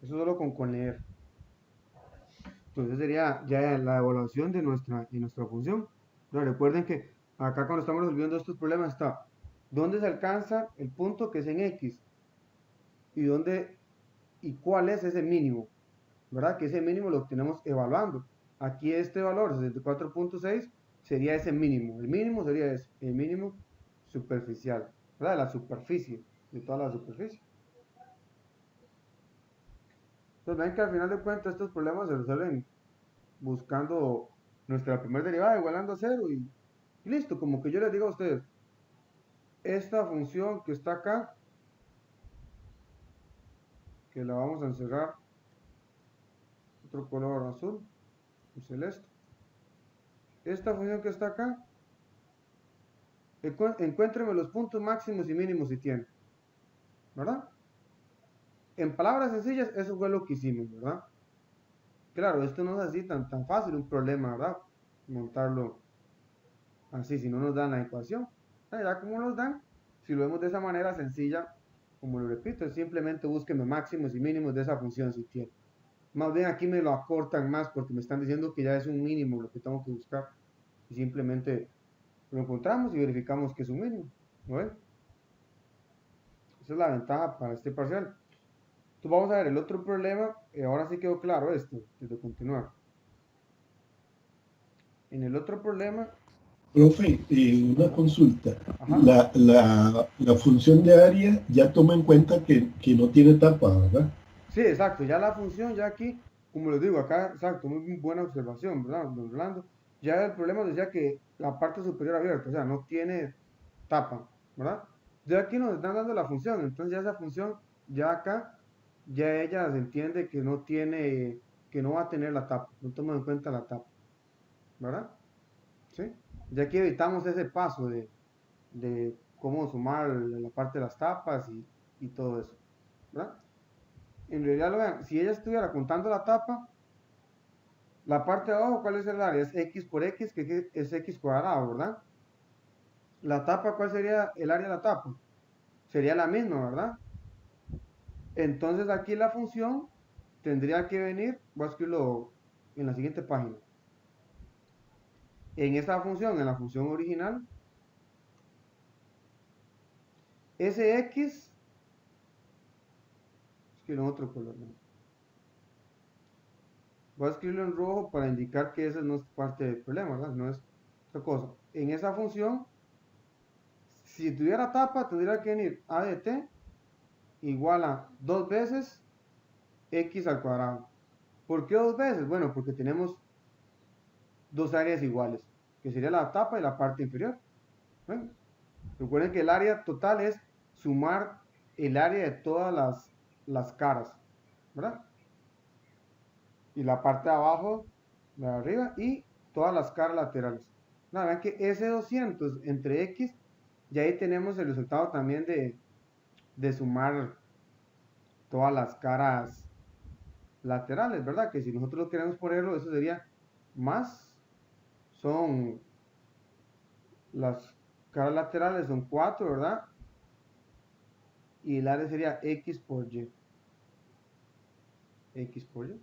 Eso solo con leer. Entonces sería ya la evaluación de nuestra función. Pero recuerden que acá cuando estamos resolviendo estos problemas está dónde se alcanza el punto que es en X y dónde y cuál es ese mínimo, ¿verdad? Que ese mínimo lo tenemos evaluando. Aquí este valor, 64.6, sería ese mínimo. El mínimo sería ese, el mínimo superficial, ¿verdad? La superficie, de toda la superficie. Entonces ven que al final de cuentas estos problemas se resuelven buscando nuestra primera derivada igualando a cero y listo, como que yo les digo a ustedes, esta función que está acá, que la vamos a encerrar otro color azul, un celeste, esta función que está acá, encuéntreme los puntos máximos y mínimos si tiene, ¿verdad? En palabras sencillas, eso fue lo que hicimos, ¿verdad? Claro, esto no es así tan fácil un problema, ¿verdad? Montarlo así, si no nos dan la ecuación. Ya como nos dan, si lo vemos de esa manera sencilla, como lo repito, es simplemente búsqueme máximos y mínimos de esa función si tiene. Más bien aquí me lo acortan más porque me están diciendo que ya es un mínimo lo que tengo que buscar. Y simplemente lo encontramos y verificamos que es un mínimo. ¿No ven? Esa es la ventaja para este parcial. Entonces vamos a ver el otro problema. Ahora sí quedó claro esto, antes de continuar. En el otro problema, Profe, una consulta. ajá, La función de área ya toma en cuenta que no tiene tapa, ¿verdad? sí, exacto, ya la función, ya aquí, como les digo, acá, exacto, muy buena observación, ¿verdad, don Rolando? Ya el problema decía que la parte superior abierta, o sea, no tiene tapa, ¿verdad? Ya aquí nos están dando la función, entonces ya esa función, ya acá, ya ella se entiende que no tiene, que no va a tener la tapa, no toma en cuenta la tapa, ¿verdad? ¿Sí? Ya aquí evitamos ese paso de cómo sumar la parte de las tapas y todo eso, ¿verdad? En realidad, lo vean, si ella estuviera contando la tapa, la parte de abajo, ¿cuál es el área? Es x por x, que es x cuadrado, ¿verdad? La tapa, ¿cuál sería el área de la tapa? Sería la misma, ¿verdad? Entonces aquí la función tendría que venir, voy a escribirlo en la siguiente página. En esta función, en la función original, ese x, escribirlo en otro color, ¿no? Voy a escribirlo en rojo para indicar que esa no es parte del problema, ¿verdad? No es otra cosa. En esa función, si tuviera tapa, tendría que venir a de t igual a 2 veces x al cuadrado. ¿Por qué 2 veces? Bueno, porque tenemos dos áreas iguales, que sería la tapa y la parte inferior. Bueno, recuerden que el área total es sumar el área de todas las caras, ¿verdad? Y la parte de abajo, de arriba, y todas las caras laterales. Nada, vean que ese 200 entre x, y ahí tenemos el resultado también de sumar todas las caras laterales, ¿verdad? Que si nosotros queremos ponerlo, eso sería más, son las caras laterales son 4, ¿verdad? Y el área sería x por y. X por y.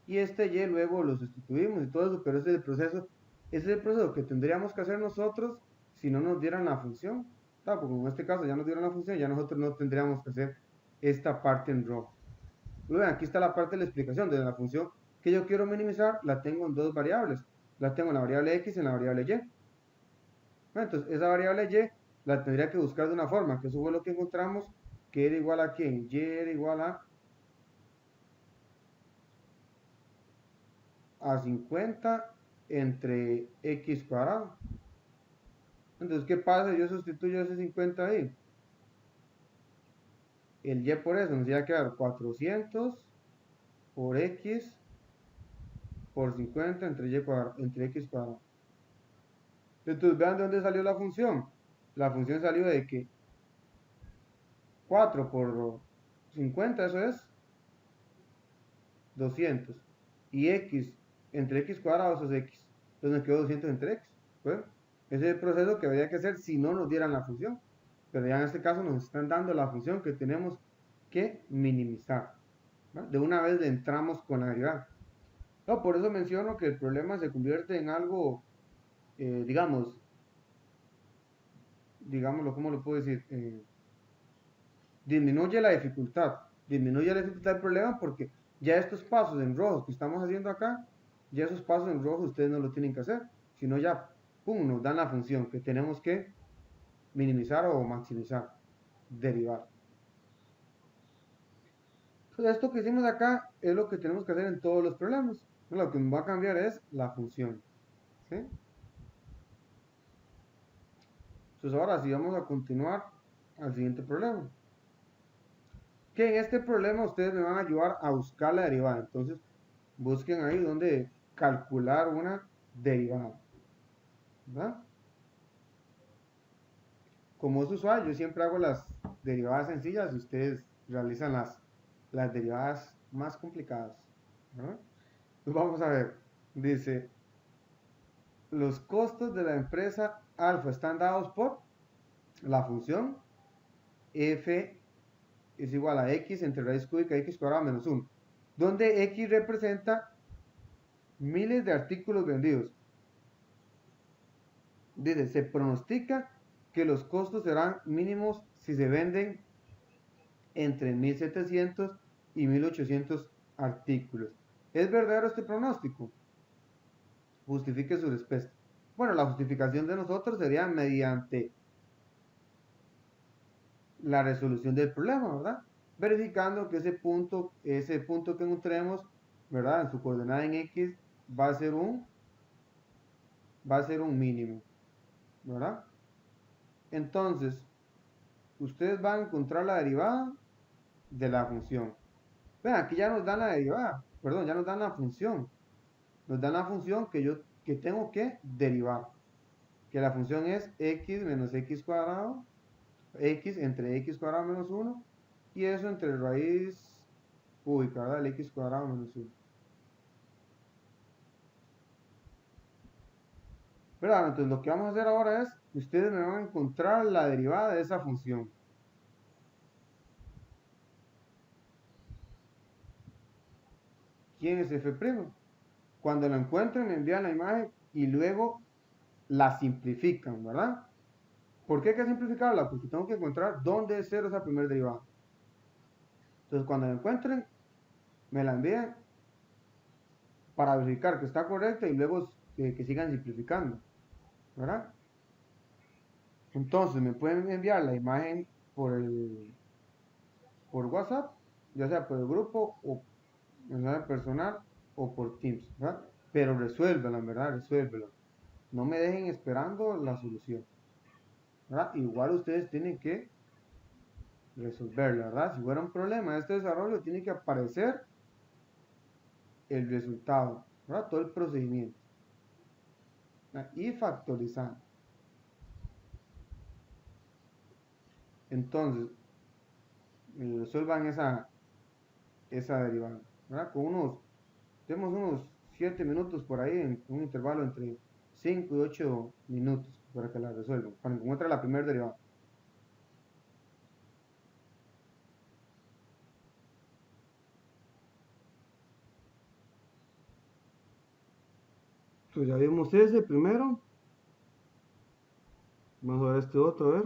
Y este y luego lo sustituimos y todo eso, pero ese es el proceso que tendríamos que hacer nosotros si no nos dieran la función. Claro, porque en este caso ya nos dieron la función, ya nosotros no tendríamos que hacer esta parte en rojo. Luego, aquí está la parte de la explicación de la función que yo quiero minimizar, la tengo en dos variables. La tengo en la variable x y en la variable y. Entonces, esa variable y la tendría que buscar de una forma, que eso fue lo que encontramos que era igual a ¿quién? Y era igual a 50 entre x cuadrado. Entonces, ¿qué pasa? Yo sustituyo ese 50 ahí. El y por eso nos iba a quedar 400 por x por 50 entre x cuadrado. Entonces, vean de dónde salió la función. La función salió de que 4 por 50, eso es 200. Y x entre x cuadrado, eso es x. Entonces nos quedó 200 entre x. Bueno, ese es el proceso que habría que hacer si no nos dieran la función. Pero ya en este caso nos están dando la función que tenemos que minimizar. ¿No? De una vez le entramos con la derivada. No, por eso menciono que el problema se convierte en algo, digámoslo, ¿cómo lo puedo decir? Disminuye la dificultad. Disminuye la dificultad del problema porque ya estos pasos en rojo que estamos haciendo acá, ya esos pasos en rojo ustedes no lo tienen que hacer, sino ya, pum, nos dan la función que tenemos que minimizar o maximizar, derivar. Entonces, esto que hicimos acá es lo que tenemos que hacer en todos los problemas. Lo que nos va a cambiar es la función. ¿Sí? Entonces, ahora sí vamos a continuar al siguiente problema. Que en este problema ustedes me van a ayudar a buscar la derivada. Entonces, busquen ahí donde calcular una derivada. ¿Verdad? Como es usual, yo siempre hago las derivadas sencillas y ustedes realizan las derivadas más complicadas. ¿Verdad? Pues vamos a ver. Dice, los costos de la empresa alfa están dados por la función f es igual a x entre raíz cúbica de x cuadrado menos 1, donde x representa miles de artículos vendidos. Dice, se pronostica que los costos serán mínimos si se venden entre 1700 y 1800 artículos. ¿Es verdadero este pronóstico? Justifique su respuesta. Bueno, la justificación de nosotros sería mediante la resolución del problema, ¿verdad? Verificando que ese punto que encontremos, ¿verdad? En su coordenada en x va a ser un mínimo, ¿verdad? Entonces, ustedes van a encontrar la derivada de la función. Vean, aquí ya nos dan la derivada, perdón, ya nos dan la función. Nos dan la función que tengo que derivar. Que la función es x menos x cuadrado, x entre x cuadrado menos 1, y eso entre raíz cúbica, ¿verdad? El x cuadrado menos 1. ¿Verdad? Entonces lo que vamos a hacer ahora es, ustedes me van a encontrar la derivada de esa función. ¿Quién es f'? Cuando la encuentren me envían la imagen y luego la simplifican, ¿verdad? ¿Por qué hay que simplificarla? Porque tengo que encontrar dónde es cero esa primera derivada. Entonces cuando la encuentren, me la envían para verificar que está correcta y luego que sigan simplificando, ¿verdad? Entonces me pueden enviar la imagen por WhatsApp, ya sea por el grupo o mensaje personal o por Teams, ¿verdad? Pero resuélvela, ¿verdad? Resuélvela. No me dejen esperando la solución, ¿verdad? Igual ustedes tienen que resolverla, ¿verdad? Si fuera un problema de este desarrollo, tiene que aparecer el resultado, ¿verdad? Todo el procedimiento. ¿Verdad? Y factorizar. Entonces, resuelvan esa derivada, ¿verdad? Tenemos unos 7 minutos por ahí, en un intervalo entre 5 y 8 minutos para que la resuelvan, para que encuentre la primera derivada. Entonces ya vimos ese primero. Vamos a ver este otro, a ver.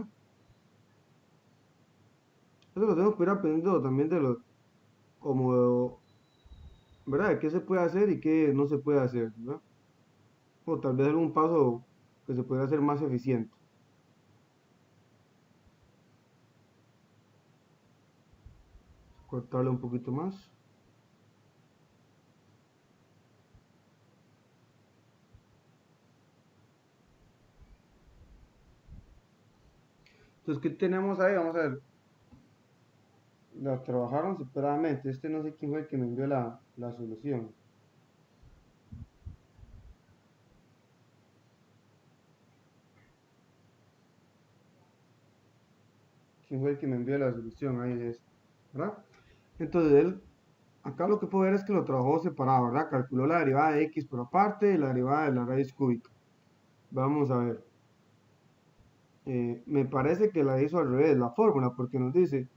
Eso lo tenemos que ir aprendiendo también como, ¿verdad? De qué se puede hacer y qué no se puede hacer, ¿verdad? O tal vez algún paso que se pueda hacer más eficiente. cortarle un poquito más. Entonces, ¿qué tenemos ahí? Vamos a ver. La trabajaron separadamente. Este no sé quién fue el que me envió la solución. ¿Quién fue el que me envió la solución? Ahí es, ¿verdad? Entonces, él, acá lo que puedo ver es que lo trabajó separado, ¿verdad? Calculó la derivada de x por aparte y la derivada de la raíz cúbica. Vamos a ver. Me parece que la hizo al revés, la fórmula, porque nos dice,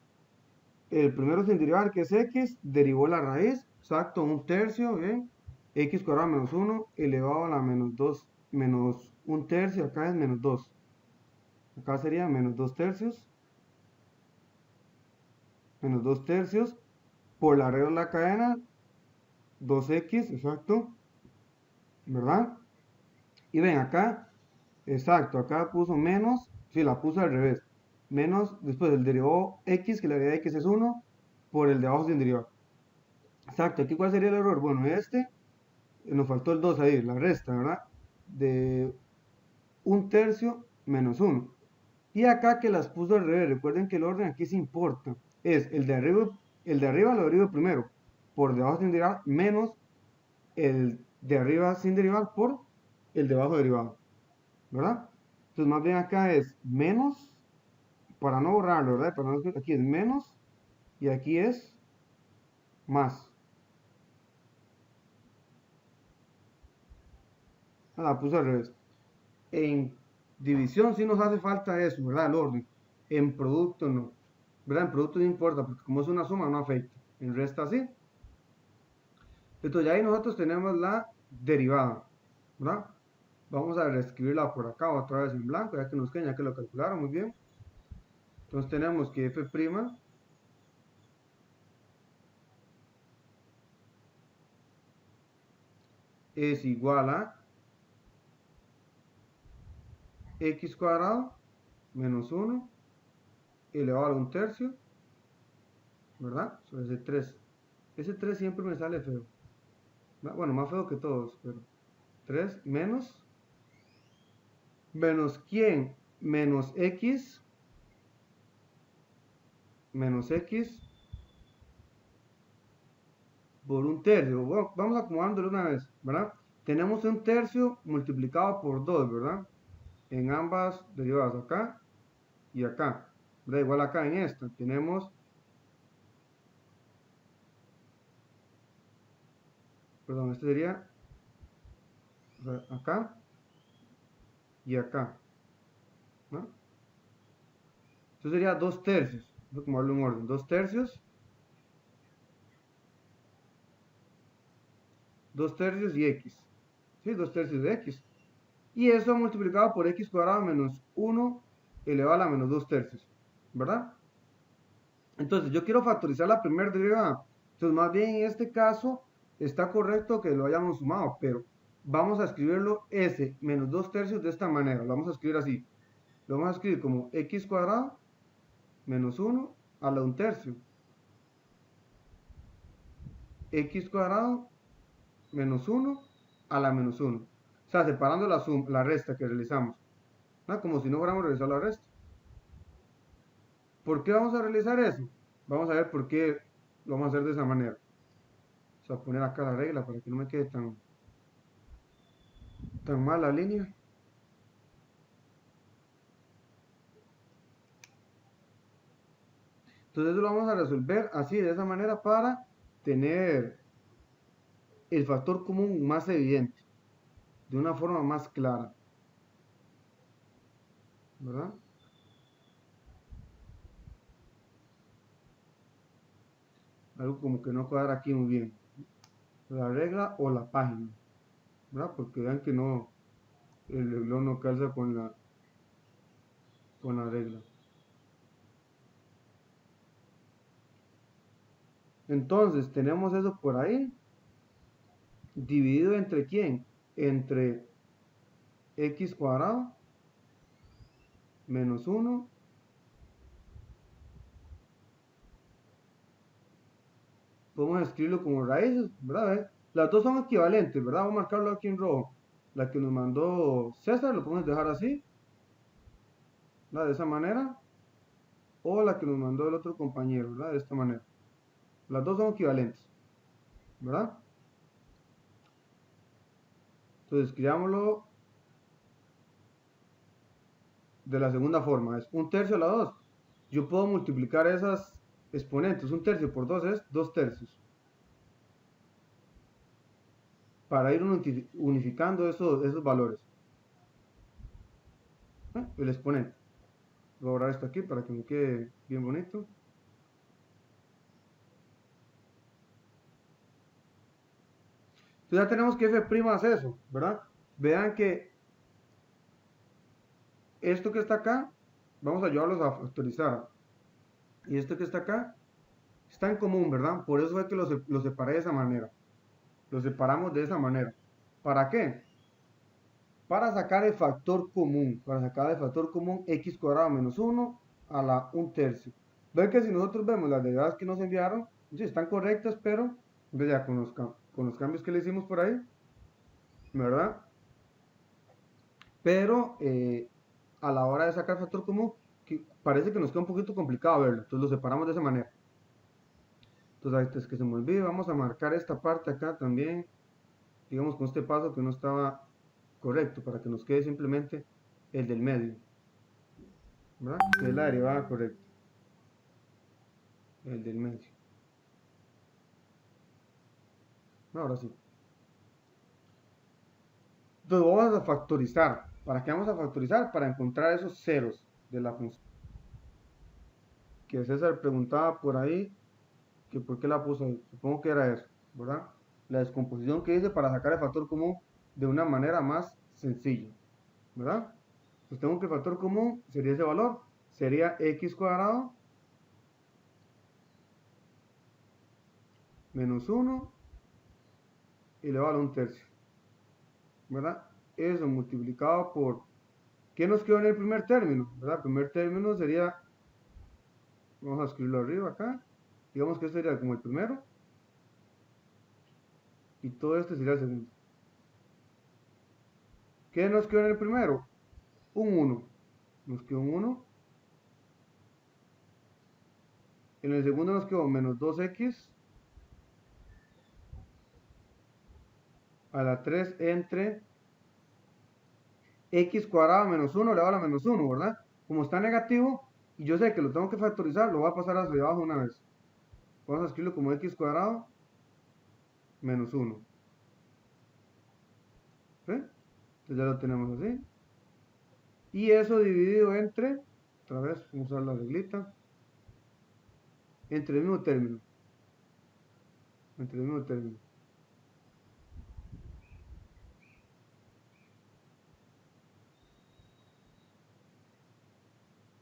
el primero sin derivar, que es x, derivó la raíz, exacto, un tercio, ¿bien? X cuadrado menos 1 elevado a la menos 2, menos un tercio, acá es menos 2. Acá sería menos 2 tercios, menos 2 tercios, por la regla de la cadena, 2x, exacto, ¿verdad? Y ven acá, exacto, acá puso menos, sí, la puso al revés, menos, después el derivado x, que la derivada de x es 1, por el de abajo sin derivar. Exacto, aquí cuál sería el error, bueno, nos faltó el 2 ahí, la resta, ¿verdad? De un tercio menos 1. Y acá que las puso al revés, recuerden que el orden aquí se importa, es el de arriba lo derivo primero, por debajo sin derivar, menos el de arriba sin derivar por el de abajo derivado, ¿verdad? Entonces más bien acá es menos, para no borrarlo, ¿verdad? Aquí es menos y aquí es más. La puse al revés. En división sí nos hace falta eso, ¿verdad? El orden. En producto no. ¿Verdad? En producto no importa, porque como es una suma no afecta. En resta sí. Entonces ya ahí nosotros tenemos la derivada, ¿verdad? Vamos a reescribirla por acá otra vez en blanco, ya que nos queda, ya que lo calcularon muy bien. Entonces tenemos que f' es igual a x cuadrado menos 1 elevado a un tercio, ¿verdad? Sobre ese 3. Ese 3 siempre me sale feo. Bueno, más feo que todos, pero 3 menos quién, menos x por un tercio. Bueno, vamos acomodándolo una vez, ¿verdad? Tenemos un tercio multiplicado por 2, ¿verdad? En ambas derivadas, acá y acá. Da igual acá en esta. Tenemos, perdón, este sería acá y acá, ¿no? Esto sería 2 tercios. Voy a acomodarlo en orden. 2 tercios. 2 tercios y x. ¿Sí? 2 tercios de x. Y eso multiplicado por x cuadrado menos 1 elevado a la menos 2 tercios. ¿Verdad? Entonces, yo quiero factorizar la primera derivada. Entonces, más bien en este caso, está correcto que lo hayamos sumado, pero vamos a escribirlo s menos 2 tercios de esta manera. Lo vamos a escribir así. Lo vamos a escribir como x cuadrado menos 1 a la 1 tercio. X cuadrado menos 1 a la menos 1. O sea, separando la resta que realizamos. ¿No? Como si no fuéramos a realizar la resta. ¿Por qué vamos a realizar eso? Vamos a ver por qué lo vamos a hacer de esa manera. Vamos a poner acá la regla para que no me quede tan mal la línea. Entonces eso lo vamos a resolver así, de esa manera, para tener el factor común más evidente, de una forma más clara. ¿Verdad? Algo como que no cuadra aquí muy bien. La regla o la página. ¿Verdad? Porque vean que no, el reloj no calza con la regla. Entonces tenemos eso por ahí. Dividido entre quién? Entre x cuadrado menos 1 podemos escribirlo como raíces, ¿verdad? Las dos son equivalentes, ¿verdad? Vamos a marcarlo aquí en rojo. La que nos mandó César, lo podemos dejar así, ¿verdad? De esa manera. O la que nos mandó el otro compañero, ¿verdad? De esta manera. Las dos son equivalentes, ¿verdad? Entonces, escribámoslo de la segunda forma. Es 1/3 a la 2. Yo puedo multiplicar esas exponentes. 1/3 por 2 es 2/3. Para ir unificando esos valores. El exponente. Voy a borrar esto aquí para que me quede bien bonito. Entonces ya tenemos que f' es eso, ¿verdad? Vean que esto que está acá, vamos a llevarlos a factorizar. Y esto que está acá, está en común, ¿verdad? Por eso es que lo separé de esa manera. Lo separamos de esa manera. ¿Para qué? Para sacar el factor común. Para sacar el factor común x cuadrado menos 1 a la 1/3. Ven que si nosotros vemos las derivadas que nos enviaron, sí, están correctas, pero ya con los cambios que le hicimos por ahí, ¿verdad? Pero a la hora de sacar factor común, parece que nos queda un poquito complicado verlo. Entonces lo separamos de esa manera. Entonces antes que se me olvide, vamos a marcar esta parte acá también, digamos con este paso que no estaba correcto, para que nos quede simplemente el del medio, ¿verdad? Que es la derivada correcta, el del medio. Ahora sí. Entonces vamos a factorizar. ¿Para qué vamos a factorizar? Para encontrar esos ceros de la función. Que César preguntaba por ahí que por qué la puso ahí. Supongo que era eso, ¿verdad? La descomposición que hice para sacar el factor común de una manera más sencilla, ¿verdad? Pues tengo que el factor común sería ese valor, sería x cuadrado menos 1 elevado a 1/3, ¿verdad? Eso multiplicado por, ¿qué nos quedó en el primer término? ¿Verdad? El primer término sería, vamos a escribirlo arriba acá, digamos que este sería como el primero, y todo este sería el segundo. ¿Qué nos quedó en el primero? Un 1, nos quedó un 1. En el segundo nos quedó menos 2x a la 3 entre x cuadrado menos 1 elevado a la menos 1, ¿verdad? Como está negativo, y yo sé que lo tengo que factorizar, lo voy a pasar hacia abajo una vez. Vamos a escribirlo como x cuadrado menos 1. ¿Sí? Entonces ya lo tenemos así. Y eso dividido entre, otra vez, vamos a usar la reglita, entre el mismo término. Entre el mismo término.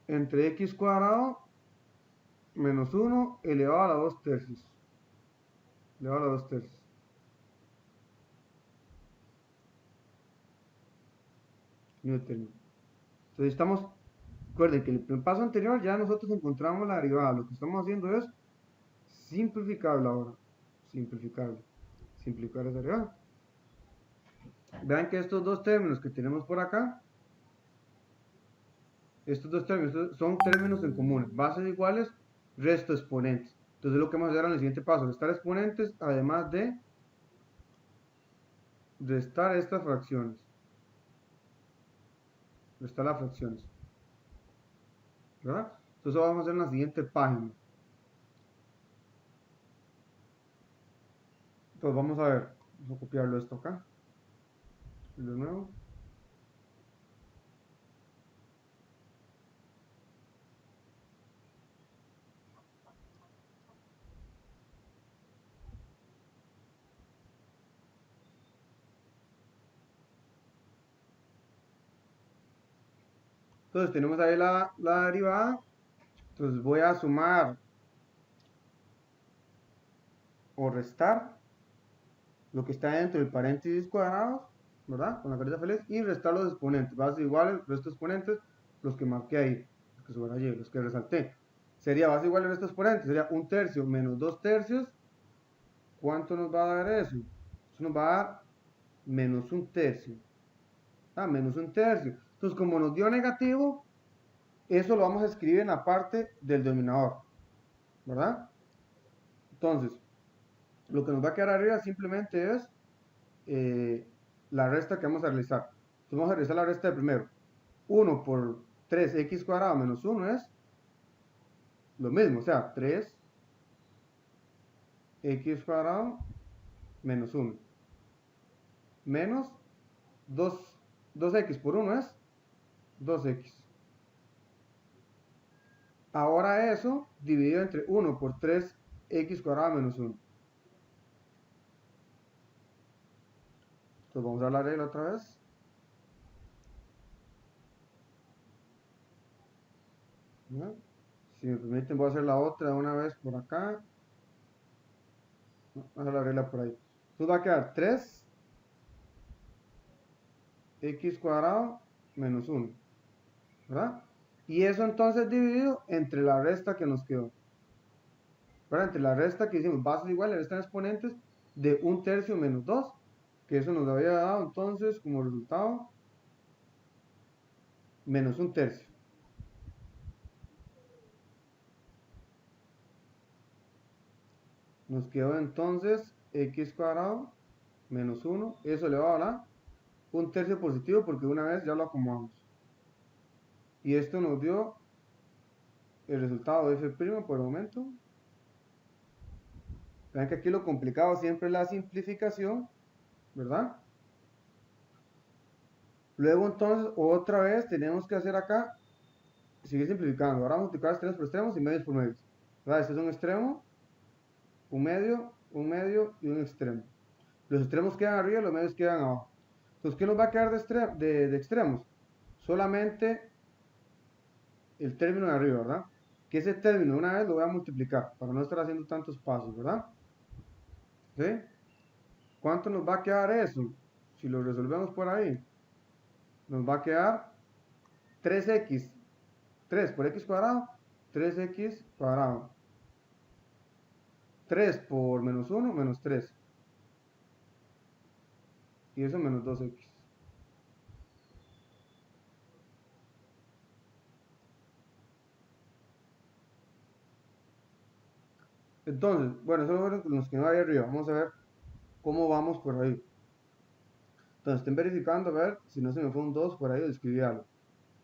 Entre x cuadrado menos 1 elevado a la 2/3. Elevado a la 2/3. Mismo término. Entonces estamos, recuerden que en el paso anterior ya nosotros encontramos la derivada. Lo que estamos haciendo es simplificarla ahora. Simplificarla. Simplificar esa derivada. Vean que estos dos términos que tenemos por acá, estos dos términos son términos en común, bases iguales, resto exponentes. Entonces lo que vamos a hacer en el siguiente paso, restar exponentes, además de restar estas fracciones. Restar las fracciones. ¿Verdad? Entonces vamos a hacer en la siguiente página. Entonces vamos a ver, vamos a copiarlo esto acá. De nuevo. Entonces tenemos ahí la derivada. Entonces voy a sumar o restar lo que está dentro del paréntesis cuadrado, ¿verdad? Con la carita feliz, y restar los exponentes. Bases iguales, resto exponentes, los que marqué ahí, los que subrayé, los que resalté. Sería base igual al resto exponentes, sería 1/3 menos 2/3 ¿cuánto nos va a dar eso? Eso nos va a dar menos un tercio. Menos un tercio. Entonces, como nos dio negativo, eso lo vamos a escribir en la parte del denominador, ¿verdad? Entonces, lo que nos va a quedar arriba simplemente es la resta que vamos a realizar. Entonces, vamos a realizar la resta de primero. 1 por 3x cuadrado menos 1 es lo mismo, o sea, 3x cuadrado menos 1 menos 2x por 1 es 2x. Ahora eso dividido entre 1 por 3x cuadrado menos 1. Entonces vamos a la regla otra vez. ¿No? Si me permiten, voy a hacer la otra de una vez por acá. Vamos a hacer la regla por ahí. Entonces va a quedar 3x cuadrado menos 1. ¿Verdad? Y eso entonces dividido entre la resta que nos quedó. ¿Verdad? Entre la resta que hicimos bases iguales, resta de exponentes de 1/3 menos 2. Que eso nos había dado entonces como resultado menos 1/3. Nos quedó entonces x cuadrado menos 1. Eso le va a dar 1/3 positivo porque una vez ya lo acomodamos. Y esto nos dio el resultado de f' por el momento. Vean que aquí lo complicado siempre es la simplificación, ¿verdad? Luego entonces otra vez tenemos que hacer acá, seguir simplificando. Ahora vamos a multiplicar extremos por extremos y medios por medios. ¿Verdad? Este es un extremo, un medio y un extremo. Los extremos quedan arriba y los medios quedan abajo. Entonces, ¿qué nos va a quedar de extremos? Solamente el término de arriba, ¿verdad? Que ese término una vez lo voy a multiplicar para no estar haciendo tantos pasos, ¿verdad? ¿Sí? ¿Cuánto nos va a quedar eso? Si lo resolvemos por ahí, nos va a quedar 3x, 3 por x cuadrado, 3x cuadrado. 3 por menos 1, menos 3. Y eso menos 2x. Entonces, bueno, eso nos quedó ahí arriba. Vamos a ver cómo vamos por ahí. Entonces, estén verificando a ver si no se me fue un 2 por ahí o escribí algo.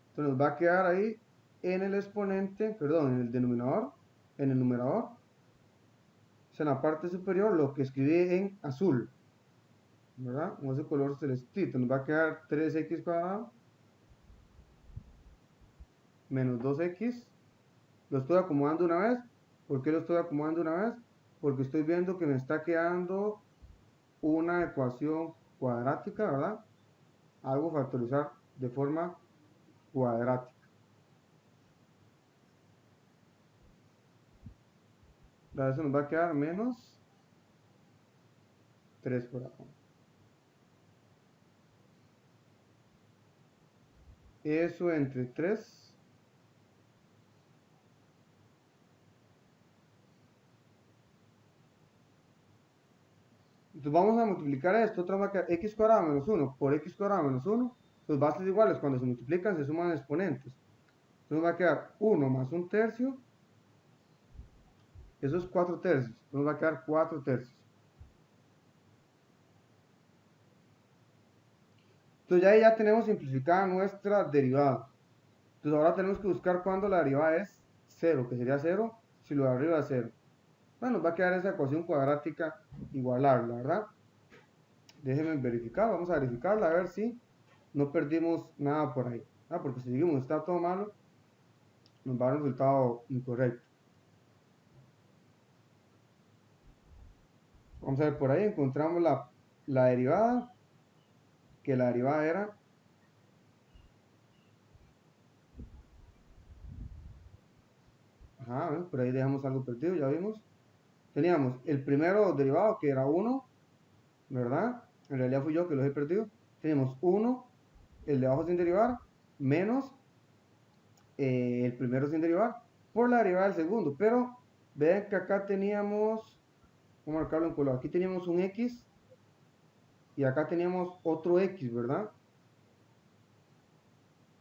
Entonces, nos va a quedar ahí en el exponente, perdón, en el denominador, en el numerador. O sea, en la parte superior, lo que escribí en azul, ¿verdad? Con ese color celestito, nos va a quedar 3x cuadrado menos 2x. Lo estoy acomodando una vez. ¿Por qué lo estoy acomodando una vez? Porque estoy viendo que me está quedando una ecuación cuadrática, ¿verdad? Algo factorizar de forma cuadrática. Eso nos va a quedar menos 3 por acá. Eso entre 3. Entonces vamos a multiplicar esto, otra vez va a quedar x cuadrado menos 1 por x cuadrado menos 1. Los bases iguales cuando se multiplican se suman exponentes. Entonces va a quedar 1 más 1/3. Eso es 4/3. Entonces va a quedar 4/3. Entonces ya tenemos simplificada nuestra derivada. Entonces ahora tenemos que buscar cuando la derivada es 0, que sería 0 si lo de arriba es 0. Bueno, nos va a quedar esa ecuación cuadrática igualarla, ¿verdad? Déjenme verificar, vamos a verificarla a ver si no perdimos nada por ahí. Porque si seguimos está todo malo, nos va a dar un resultado incorrecto. Vamos a ver por ahí, encontramos la derivada, que la derivada era por ahí dejamos algo perdido, ya vimos. Teníamos el primero derivado que era 1, ¿verdad? En realidad fui yo que los he perdido. Tenemos 1, el de abajo sin derivar, menos el primero sin derivar, por la derivada del segundo. Pero vean que acá teníamos Vamos a marcarlo en color. Aquí teníamos un X y acá teníamos otro X, ¿verdad?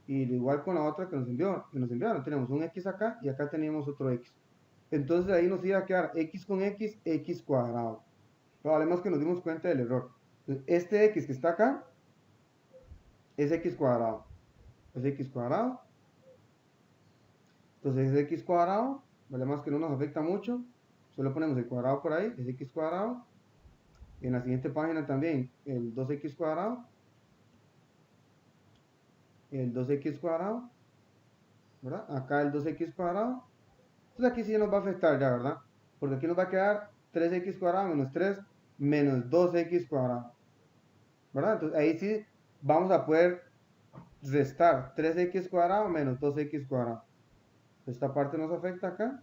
Y igual con la otra que nos enviaron, tenemos un X acá y acá teníamos otro X. Entonces ahí nos iba a quedar X con X, X cuadrado. Probablemente que nos dimos cuenta del error. Entonces, este X que está acá es X cuadrado. Es X cuadrado. Entonces es X cuadrado. Vale, más que no nos afecta mucho. Solo ponemos el cuadrado por ahí. Es X cuadrado. En la siguiente página también el 2X cuadrado. El 2X cuadrado. ¿Verdad? Acá el 2X cuadrado. Entonces aquí sí nos va a afectar ya, ¿verdad? Porque aquí nos va a quedar 3X cuadrado menos 3 menos 2X cuadrado. ¿Verdad? Entonces ahí sí vamos a poder restar 3X cuadrado menos 2X cuadrado. Esta parte nos afecta acá.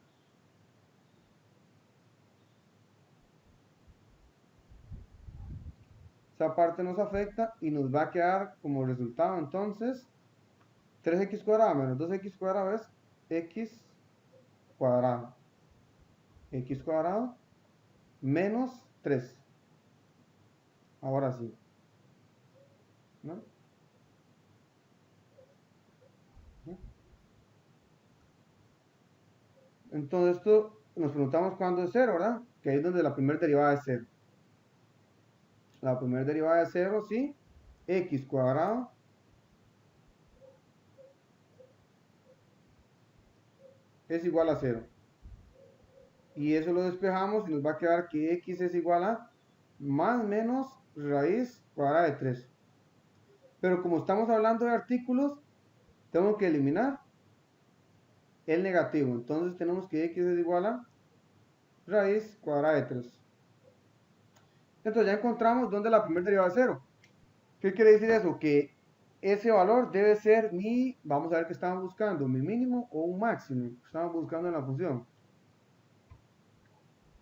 Esa parte nos afecta y nos va a quedar como resultado entonces 3X cuadrado menos 2X cuadrado es X cuadrado. X cuadrado menos 3. Ahora sí. ¿No? Entonces esto nos preguntamos cuándo es 0, ¿verdad? Que ahí es donde la primera derivada es 0. La primera derivada es 0, sí. X cuadrado es igual a 0. Y eso lo despejamos y nos va a quedar que X es igual a más menos raíz cuadrada de 3. Pero como estamos hablando de artículos, tengo que eliminar el negativo. Entonces tenemos que X es igual a raíz cuadrada de 3. Entonces ya encontramos dónde la primera derivada es 0. ¿Qué quiere decir eso? Que ese valor debe ser mi, vamos a ver qué estamos buscando, mi mínimo o un máximo. Estamos buscando en la función.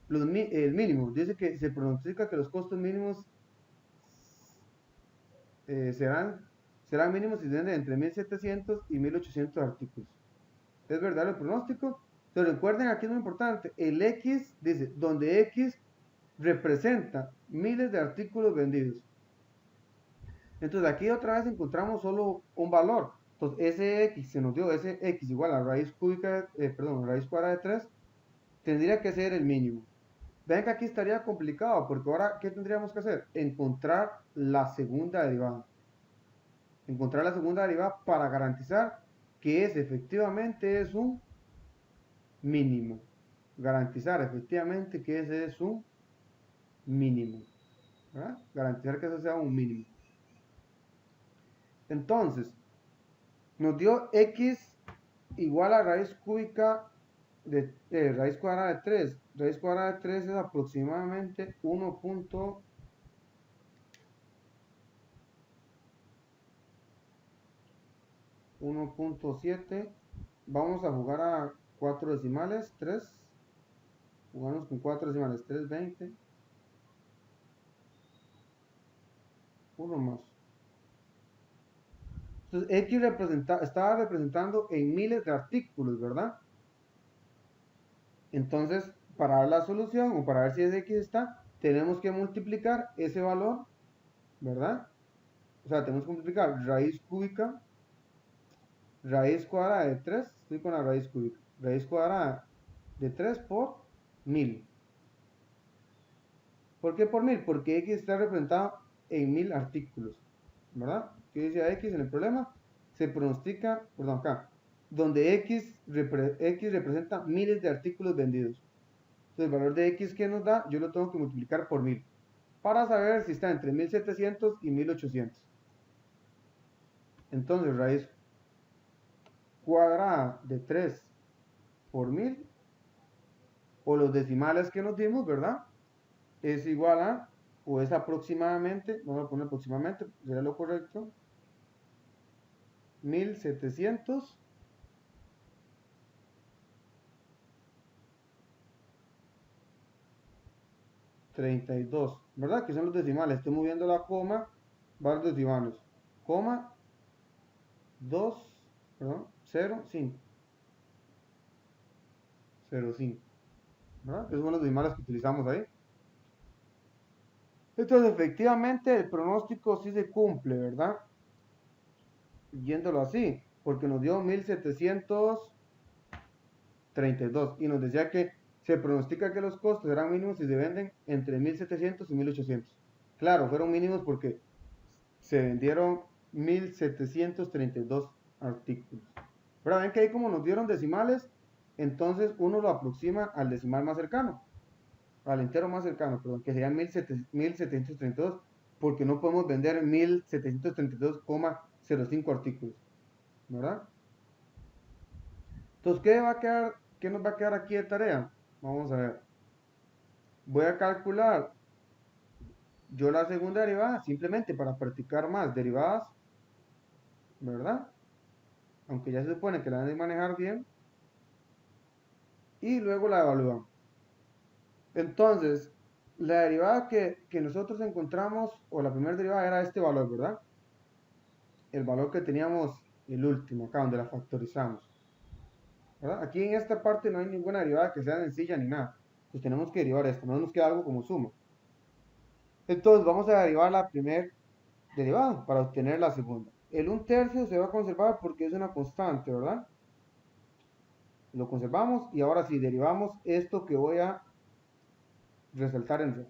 El mínimo, dice que se pronostica que los costos mínimos serán mínimos si tienen entre 1700 y 1800 artículos. ¿Es verdad el pronóstico? Pero recuerden, aquí es muy importante, el X dice, donde X representa miles de artículos vendidos. Entonces aquí otra vez encontramos solo un valor. Entonces ese X se nos dio, ese X igual a raíz cúbica, raíz cuadrada de 3, tendría que ser el mínimo. Ven que aquí estaría complicado, porque ahora, ¿qué tendríamos que hacer? Encontrar la segunda derivada. Encontrar la segunda derivada para garantizar que ese efectivamente es un mínimo. Garantizar efectivamente que ese es un mínimo. ¿Verdad? Garantizar que eso sea un mínimo. Entonces, nos dio X igual a raíz cúbica de raíz cuadrada de 3. Raíz cuadrada de 3 es aproximadamente 1.7. Vamos a jugar a 4 decimales. 3. Jugamos con 4 decimales. 3, 20. Uno más. Entonces, X estaba representando en miles de artículos, ¿verdad? Entonces, para dar la solución o para ver si ese X está, tenemos que multiplicar ese valor, ¿verdad? O sea, tenemos que multiplicar raíz cúbica, raíz cuadrada de 3, estoy con la raíz cúbica, raíz cuadrada de 3 por 1000. ¿Por qué por 1000? Porque X está representado en 1000 artículos, ¿verdad? ¿Qué dice X en el problema? Se pronostica, perdón, acá, donde X representa miles de artículos vendidos. Entonces, el valor de X que nos da, yo lo tengo que multiplicar por 1000 para saber si está entre 1700 y 1800. Entonces, raíz cuadrada de 3 por 1000, o los decimales que nos dimos, ¿verdad? Es igual a, o es aproximadamente, vamos a poner aproximadamente, sería lo correcto, 1732, ¿verdad? Que son los decimales. Estoy moviendo la coma, va los decimales. Coma 2, perdón, 0, 5. 0, 5. ¿Verdad? Esos son los decimales que utilizamos ahí. Entonces, efectivamente, el pronóstico sí se cumple, ¿verdad? Yéndolo así, porque nos dio 1732 y nos decía que se pronostica que los costos serán mínimos si se venden entre 1700 y 1800. Claro, fueron mínimos porque se vendieron 1732 artículos. Pero ven que ahí como nos dieron decimales, entonces uno lo aproxima al decimal más cercano, al entero más cercano, perdón, que serían 1732, porque no podemos vender 1732,05 artículos, ¿verdad? Entonces, ¿qué va a quedar, qué nos va a quedar aquí de tarea? Vamos a ver. Voy a calcular yo la segunda derivada simplemente para practicar más derivadas, ¿verdad? Aunque ya se supone que la han de manejar bien. Y luego la evaluamos. Entonces, la derivada que nosotros encontramos, o la primera derivada era este valor, ¿verdad? El valor que teníamos, el último, acá donde la factorizamos, ¿verdad? Aquí en esta parte no hay ninguna derivada que sea sencilla ni nada. Pues tenemos que derivar esto, no nos queda algo como suma. Entonces vamos a derivar la primera derivada para obtener la segunda. El 1/3 se va a conservar porque es una constante, ¿verdad? Lo conservamos y ahora sí derivamos esto que voy a resaltar en rojo.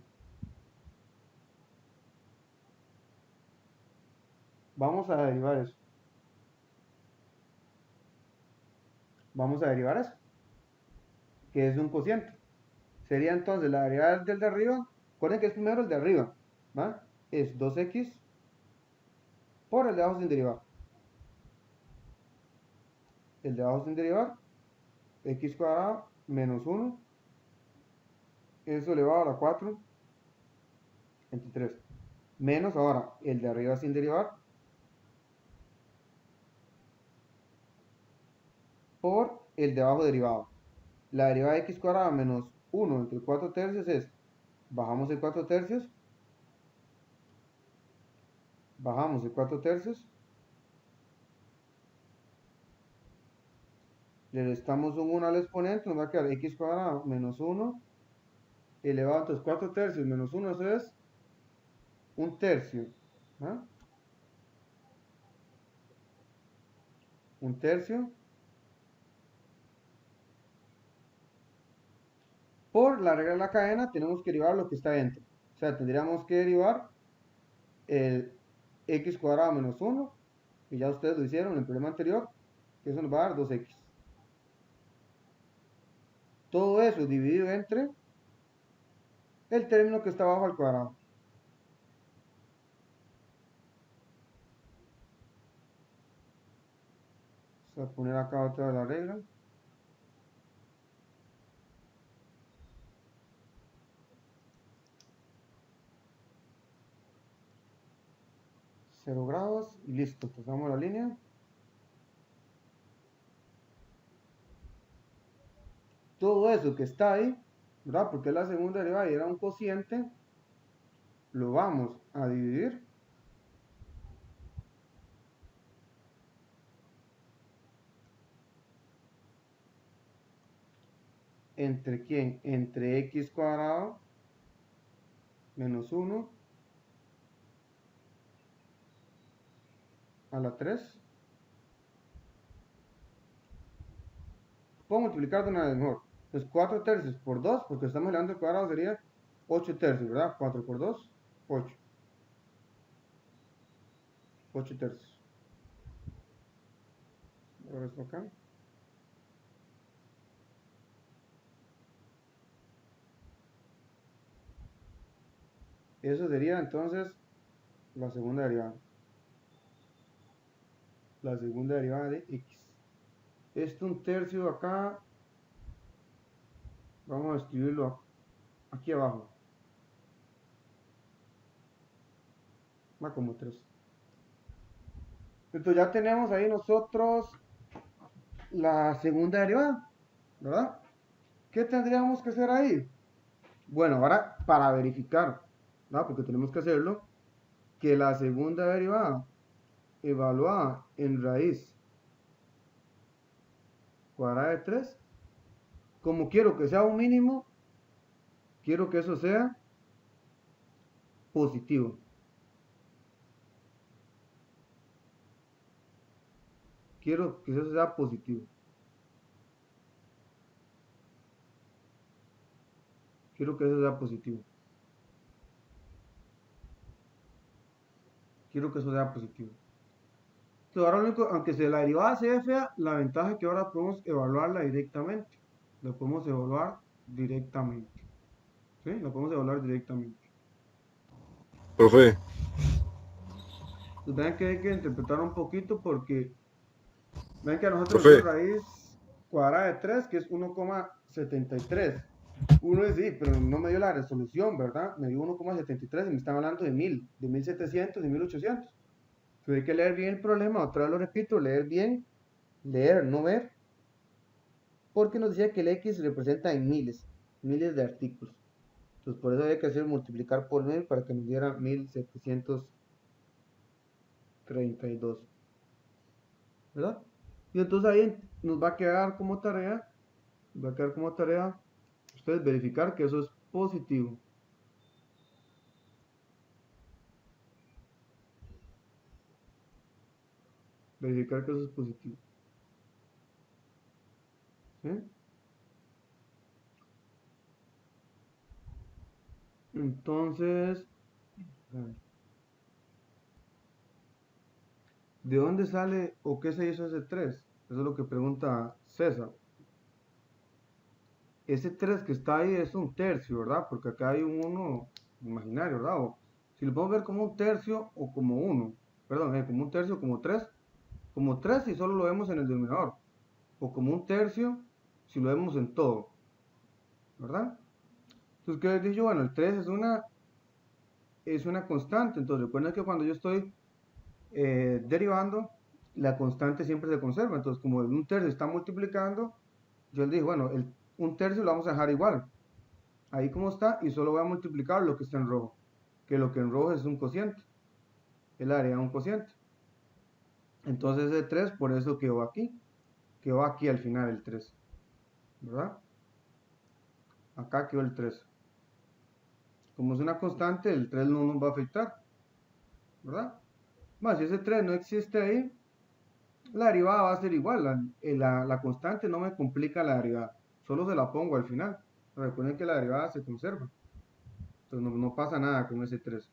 Vamos a derivar eso. Vamos a derivar eso, que es un cociente. Sería entonces la derivada del de arriba, recuerden que es primero el de arriba, ¿va? Es 2x por el de abajo sin derivar. El de abajo sin derivar, x cuadrado menos 1, eso elevado a la 4 entre 3. Menos ahora el de arriba sin derivar por el de abajo derivado. La derivada de x cuadrado menos 1 entre 4 tercios es, bajamos el 4 tercios, bajamos el 4 tercios, le restamos un 1 al exponente, nos va a quedar x cuadrado menos 1 elevado a entonces 4 tercios menos 1, eso es un tercio. ¿Ah? Un tercio por la regla de la cadena tenemos que derivar lo que está dentro. O sea, tendríamos que derivar el x cuadrado menos 1, que ya ustedes lo hicieron en el problema anterior, que eso nos va a dar 2x. Todo eso dividido entre el término que está abajo al cuadrado. Vamos a poner acá otra de la regla. Cero grados y listo, trazamos la línea. Todo eso que está ahí, ¿verdad? Porque es la segunda derivada y era un cociente, lo vamos a dividir ¿entre quién? Entre x cuadrado menos 1 a la 3. Puedo multiplicar de una vez mejor. Entonces 4 tercios por 2, porque estamos elevando el cuadrado, sería 8 tercios, ¿verdad? 4 por 2, 8. 8 tercios. Ahora esto acá. Eso sería entonces la segunda derivada. La segunda derivada de x. Esto un tercio acá. Vamos a escribirlo aquí abajo. Va como 3. Entonces ya tenemos ahí nosotros la segunda derivada, ¿verdad? ¿Qué tendríamos que hacer ahí? Bueno, ahora para verificar, ¿verdad? Porque tenemos que hacerlo, que la segunda derivada evaluada en raíz cuadrada de 3, como quiero que sea un mínimo, quiero que eso sea positivo. Quiero que eso sea positivo. Quiero que eso sea positivo. Quiero que eso sea positivo. Entonces, ahora lo único, aunque se la derivada sea fea, la ventaja es que ahora podemos evaluarla directamente. La podemos evaluar directamente. ¿Sí? La podemos evaluar directamente. Profe, Entonces, vean que hay que interpretar un poquito porque vean que a nosotros nos dio profe, raíz cuadrada de 3, que es 1,73. Uno es sí, pero no me dio la resolución, ¿verdad? Me dio 1,73 y me están hablando de 1000, de 1700, de 1800. Entonces hay que leer bien el problema, otra vez lo repito, leer bien, leer, no ver, porque nos decía que el X representa en miles, miles de artículos. Entonces por eso había que hacer multiplicar por 1000 para que nos diera 1732, ¿verdad? Y entonces ahí nos va a quedar como tarea, ustedes verificar que eso es positivo. Verificar que eso es positivo. ¿Sí? Entonces, ¿de dónde sale o qué se hizo ese 3? Eso es lo que pregunta César. Ese 3 que está ahí es un tercio, ¿verdad? Porque acá hay un 1 imaginario, ¿verdad? O, si lo podemos ver como un tercio o como 1, perdón, como un tercio, como 3 si solo lo vemos en el denominador, o como un tercio si lo vemos en todo, ¿verdad? Entonces, ¿qué les dije yo? Bueno, el 3 es una constante, entonces recuerden que cuando yo estoy derivando, la constante siempre se conserva, entonces como un tercio está multiplicando, yo les dije, bueno, un tercio lo vamos a dejar igual, ahí como está, y solo voy a multiplicar lo que está en rojo, que lo que en rojo es un cociente, el área de un cociente. Entonces el 3 por eso quedó aquí al final el 3, ¿verdad? Acá quedó el 3. Como es una constante, el 3 no nos va a afectar, ¿verdad? Más, si ese 3 no existe ahí, la derivada va a ser igual, la constante no me complica la derivada, solo se la pongo al final. Recuerden que la derivada se conserva, entonces no pasa nada con ese 3.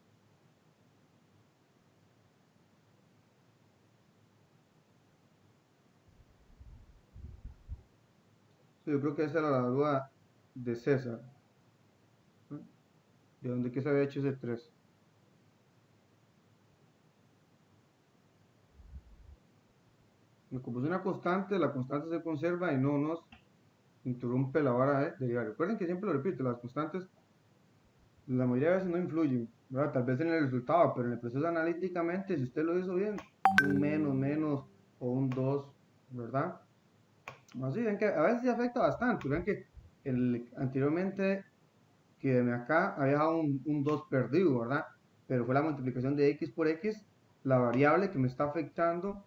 Yo creo que esa era la duda de César, ¿no? De dónde que se había hecho ese 3. Como es una constante, la constante se conserva y no nos interrumpe la hora de derivar. Recuerden que siempre lo repito, las constantes la mayoría de veces no influyen, ¿verdad? Tal vez en el resultado, pero en el proceso analíticamente, si usted lo hizo bien, un menos o un 2, ¿verdad? Así, ven que a veces sí afecta bastante. Ven que anteriormente que de acá había dejado un 2 perdido, ¿verdad? Pero fue la multiplicación de x por x, la variable que me está afectando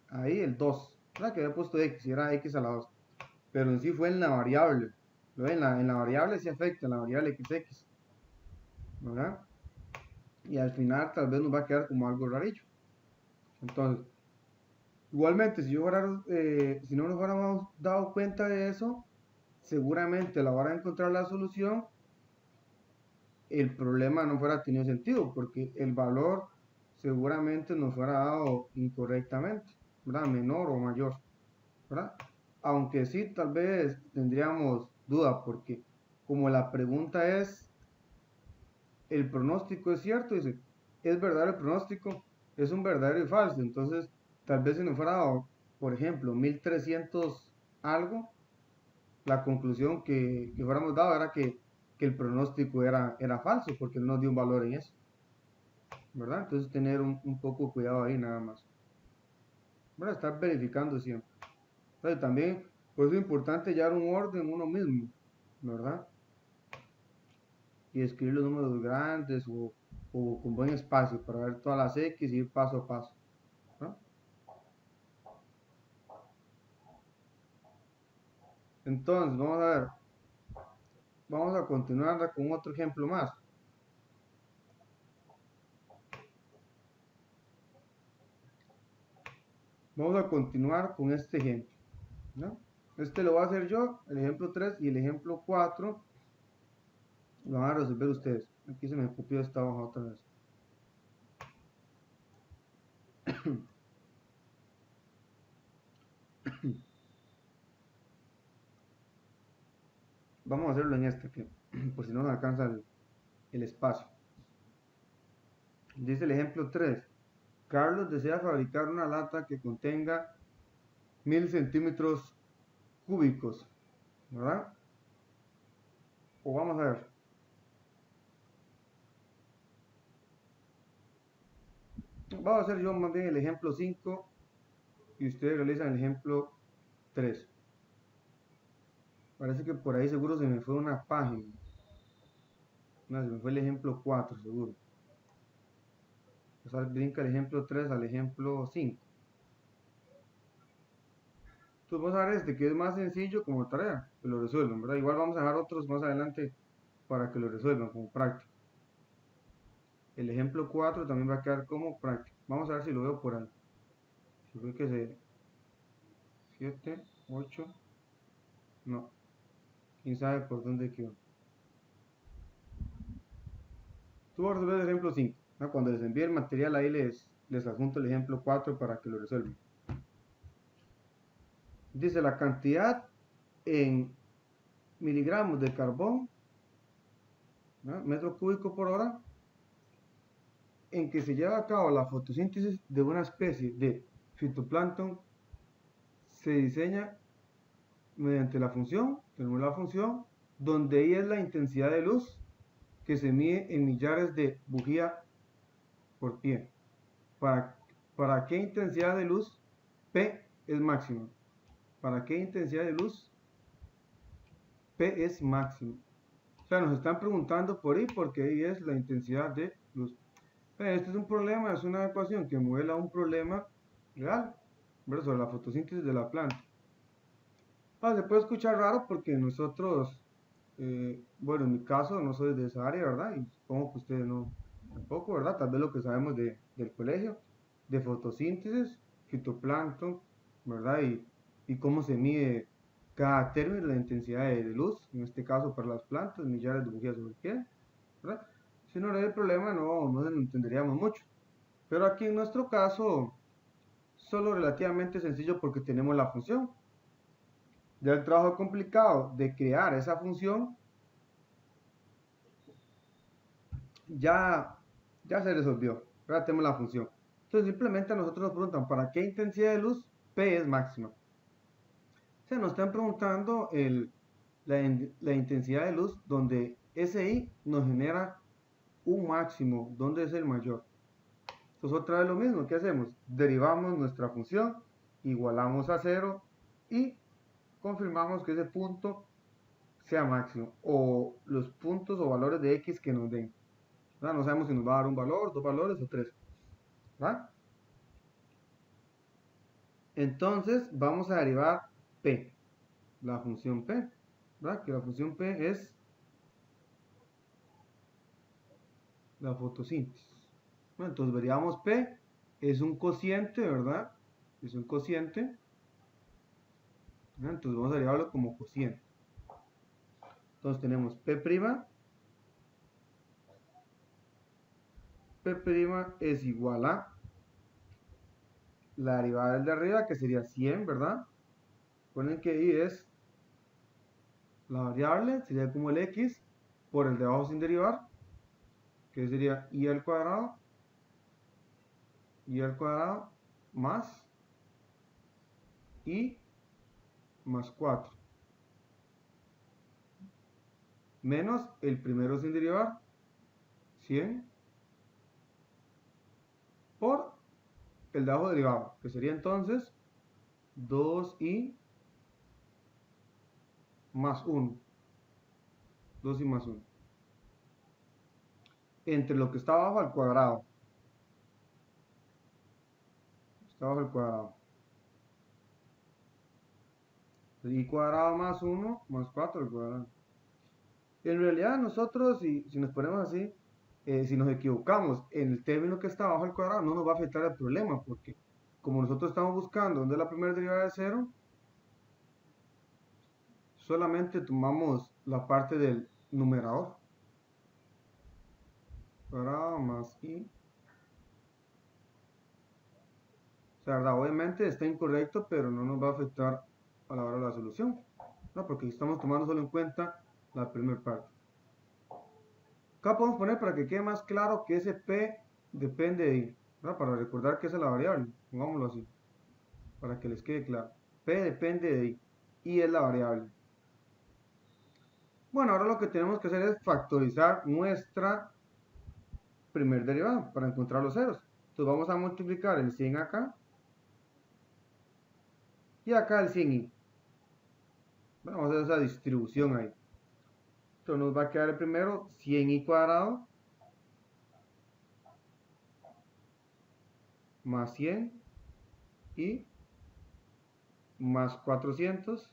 ahí, el 2, ¿verdad? Que había puesto x y era x a la 2. Pero en sí fue en la variable. ¿Lo ven? En la variable sí afecta, en la variable xx, ¿verdad? Y al final tal vez nos va a quedar como algo rarillo. Entonces, igualmente, si no nos hubiéramos dado cuenta de eso, seguramente a la hora de encontrar la solución, el problema no fuera tenido sentido, porque el valor seguramente nos fuera dado incorrectamente, ¿verdad? Menor o mayor, ¿verdad? Aunque sí, tal vez tendríamos duda, porque como la pregunta es, ¿el pronóstico es cierto? Dice, ¿es verdadero el pronóstico? Es un verdadero y falso. Entonces, tal vez si nos fuera dado, por ejemplo, 1300 algo, la conclusión que fuéramos dado era que el pronóstico era falso, porque no nos dio un valor en eso, ¿verdad? Entonces, tener un poco cuidado ahí nada más. ¿Verdad? Estar verificando siempre. Entonces, también, por eso es importante hallar un orden uno mismo, ¿verdad? Y escribir los números grandes o con buen espacio para ver todas las X y ir paso a paso, ¿no? Entonces, vamos a ver, vamos a continuar con otro ejemplo más. Vamos a continuar con este ejemplo, ¿no? Este lo voy a hacer yo, el ejemplo 3 y el ejemplo 4 lo van a resolver ustedes. Aquí se me copió esta hoja otra vez. Vamos a hacerlo en este, que, por si no nos alcanza el espacio. Dice el ejemplo 3. Carlos desea fabricar una lata que contenga 1000 centímetros cúbicos, ¿verdad? O vamos a ver. Vamos a hacer yo más bien el ejemplo 5 y ustedes realizan el ejemplo 3. Parece que por ahí seguro se me fue una página. No, se me fue el ejemplo 4 seguro. O sea, brinca el ejemplo 3 al ejemplo 5. Entonces vamos a ver este que es más sencillo como tarea, que lo resuelvan, ¿verdad? Igual vamos a dejar otros más adelante para que lo resuelvan como práctica. El ejemplo 4 también va a quedar como práctica. Vamos a ver si lo veo por ahí. Yo creo que se 7, 8, no. Quién sabe por dónde quedó. Tú vas a resolver el ejemplo 5. ¿No? Cuando les envíe el material ahí les adjunto el ejemplo 4 para que lo resuelvan. Dice la cantidad en miligramos de carbón, ¿no? Metro cúbico por hora, en que se lleva a cabo la fotosíntesis de una especie de fitoplancton se diseña mediante la función, tenemos la función, donde I es la intensidad de luz que se mide en millares de bujía por pie. ¿Para qué intensidad de luz P es máxima? ¿Para qué intensidad de luz P es máxima? O sea, nos están preguntando por I porque I es la intensidad de luz. Este es un problema, es una ecuación que modela un problema real, ¿verdad? Sobre la fotosíntesis de la planta. Se puede escuchar raro porque nosotros, bueno, en mi caso no soy de esa área, ¿verdad? Y supongo que ustedes no tampoco, ¿verdad? Tal vez lo que sabemos del colegio, de fotosíntesis, fitoplancton, ¿verdad? Y cómo se mide cada término, la intensidad de luz, en este caso para las plantas, millares de bujías sobre piel, ¿verdad? Si no era el problema, no lo entenderíamos mucho. Pero aquí en nuestro caso, solo relativamente sencillo porque tenemos la función. Ya el trabajo complicado de crear esa función ya se resolvió. Ahora tenemos la función. Entonces simplemente a nosotros nos preguntan ¿para qué intensidad de luz P es máxima? Se nos están preguntando la intensidad de luz donde SI nos genera un máximo, donde es el mayor. Entonces otra vez lo mismo, ¿qué hacemos? Derivamos nuestra función, igualamos a 0 y confirmamos que ese punto sea máximo o los puntos o valores de x que nos den. ¿Verdad? No sabemos si nos va a dar un valor, dos valores o tres. ¿Verdad? Entonces vamos a derivar p, la función p, ¿verdad? Que la función p es la fotosíntesis. Bueno, entonces veríamos p es un cociente, ¿verdad? Es un cociente. ¿Verdad? Entonces vamos a derivarlo como cociente. Entonces tenemos p', p' es igual a la derivada del de arriba, que sería 100, ¿verdad? Ponen que y es la variable, sería como el x por el de abajo sin derivar, que sería y al cuadrado más y más 4 menos el primero sin derivar, 100 por el de abajo derivado, que sería entonces 2i más 1, 2i más 1, entre lo que está abajo al cuadrado, está abajo al cuadrado, i cuadrado más 1 más 4 al cuadrado. En realidad nosotros, si nos ponemos así, si nos equivocamos en el término que está abajo al cuadrado, no nos va a afectar el problema, porque como nosotros estamos buscando dónde es la primera derivada de 0, solamente tomamos la parte del numerador. Cuadrado más i. O sea, ¿verdad? Obviamente está incorrecto, pero no nos va a afectar a la hora de la solución, ¿no? Porque estamos tomando solo en cuenta la primera parte. Acá podemos poner para que quede más claro que ese p depende de i, ¿verdad? Para recordar que esa es la variable, pongámoslo así, para que les quede claro. P depende de i es la variable. Bueno, ahora lo que tenemos que hacer es factorizar nuestra primer derivada para encontrar los ceros. Entonces vamos a multiplicar el 100 acá y acá el 100i. Bueno, vamos a hacer esa distribución ahí. Entonces nos va a quedar el primero 100i cuadrado más 100 y más 400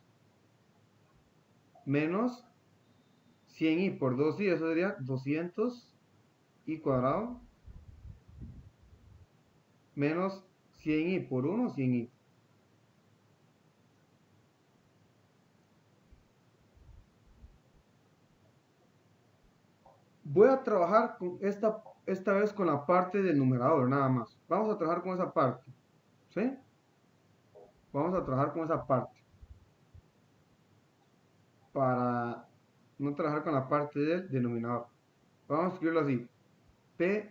menos 100i por 2i, eso sería 200i cuadrado menos 100i por 1, 100i. Voy a trabajar con esta vez con la parte del numerador, nada más. Vamos a trabajar con esa parte, ¿sí? Vamos a trabajar con esa parte para no trabajar con la parte del denominador. Vamos a escribirlo así. P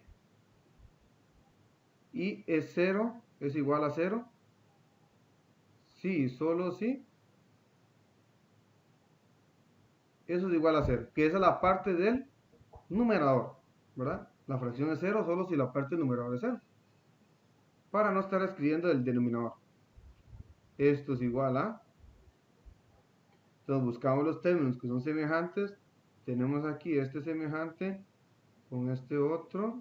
y es 0, es igual a 0. Sí, solo sí. Eso es igual a 0, que esa es la parte del numerador, ¿verdad? La fracción es 0 solo si la parte del numerador es 0. Para no estar escribiendo el denominador. Esto es igual a... Entonces buscamos los términos que son semejantes. Tenemos aquí este semejante con este otro.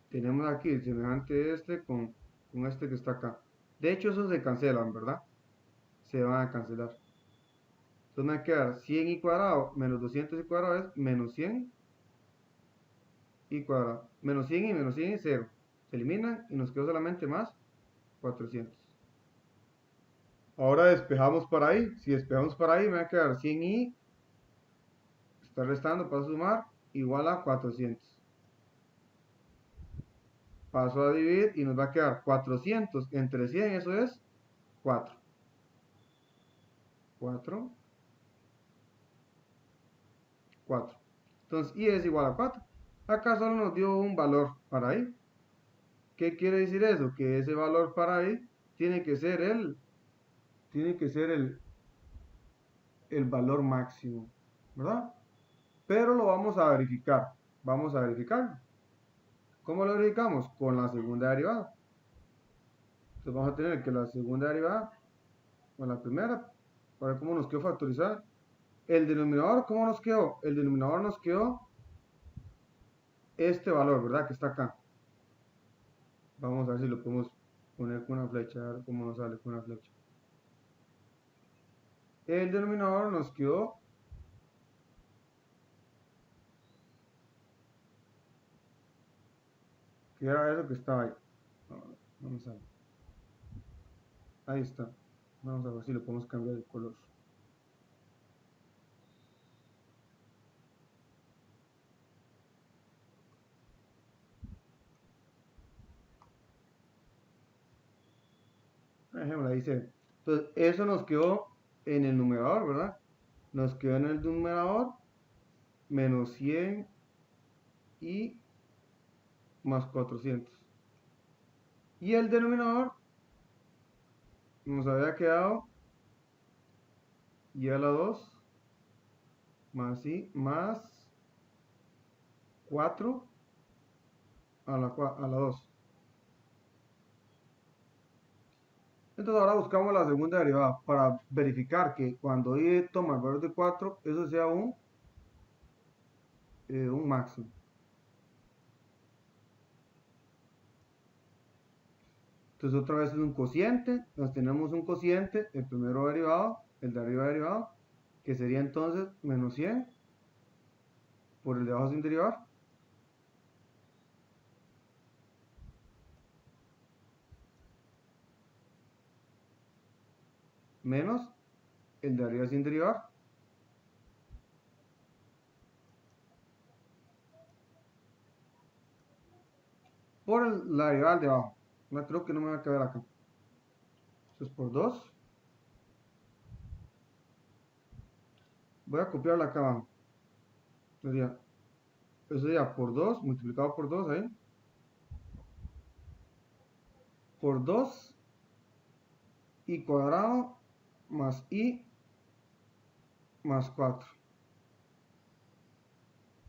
Tenemos aquí el semejante este con este que está acá. De hecho, esos se cancelan, ¿verdad? Se van a cancelar. Entonces me va a quedar 100i cuadrado menos 200i cuadrado es menos 100 y cuadrado. Menos 100 y menos 100 y 0. Se eliminan y nos quedó solamente más 400. Ahora despejamos para ahí. Si despejamos para ahí me va a quedar 100i. Está restando para sumar igual a 400. Paso a dividir y nos va a quedar 400 entre 100, eso es 4. 4, 4. Entonces, y es igual a 4. Acá solo nos dio un valor para ahí. ¿Qué quiere decir eso? Que ese valor para ahí tiene que ser el valor máximo, ¿verdad? Pero lo vamos a verificar. Vamos a verificar. ¿Cómo lo verificamos? Con la segunda derivada. Entonces vamos a tener que la segunda derivada con la primera, para ver cómo nos quedó factorizar. El denominador, ¿cómo nos quedó? El denominador nos quedó este valor, ¿verdad? Que está acá. Vamos a ver si lo podemos poner con una flecha, a ver cómo nos sale con una flecha. El denominador nos quedó que era eso que estaba ahí. Vamos a ver. Ahí está. Vamos a ver si lo podemos cambiar de color. Por ejemplo, ahí dice. Entonces, eso nos quedó en el numerador, ¿verdad? Nos quedó en el numerador menos 100 y más 400. Y el denominador nos había quedado y a la 2 más i más 4 a la 2. Entonces ahora buscamos la segunda derivada para verificar que cuando i toma el valor de 4, eso sea un máximo. Entonces otra vez es un cociente, nos tenemos un cociente, el primero derivado, el de arriba derivado, que sería entonces menos 100 por el de abajo sin derivar. menos el de arriba sin derivar. Por la derivada de abajo. No, creo que no me va a quedar acá. Esto es por 2. Voy a copiarla acá abajo. Eso sería por 2, multiplicado por 2 ahí. Por 2 y cuadrado más i más 4.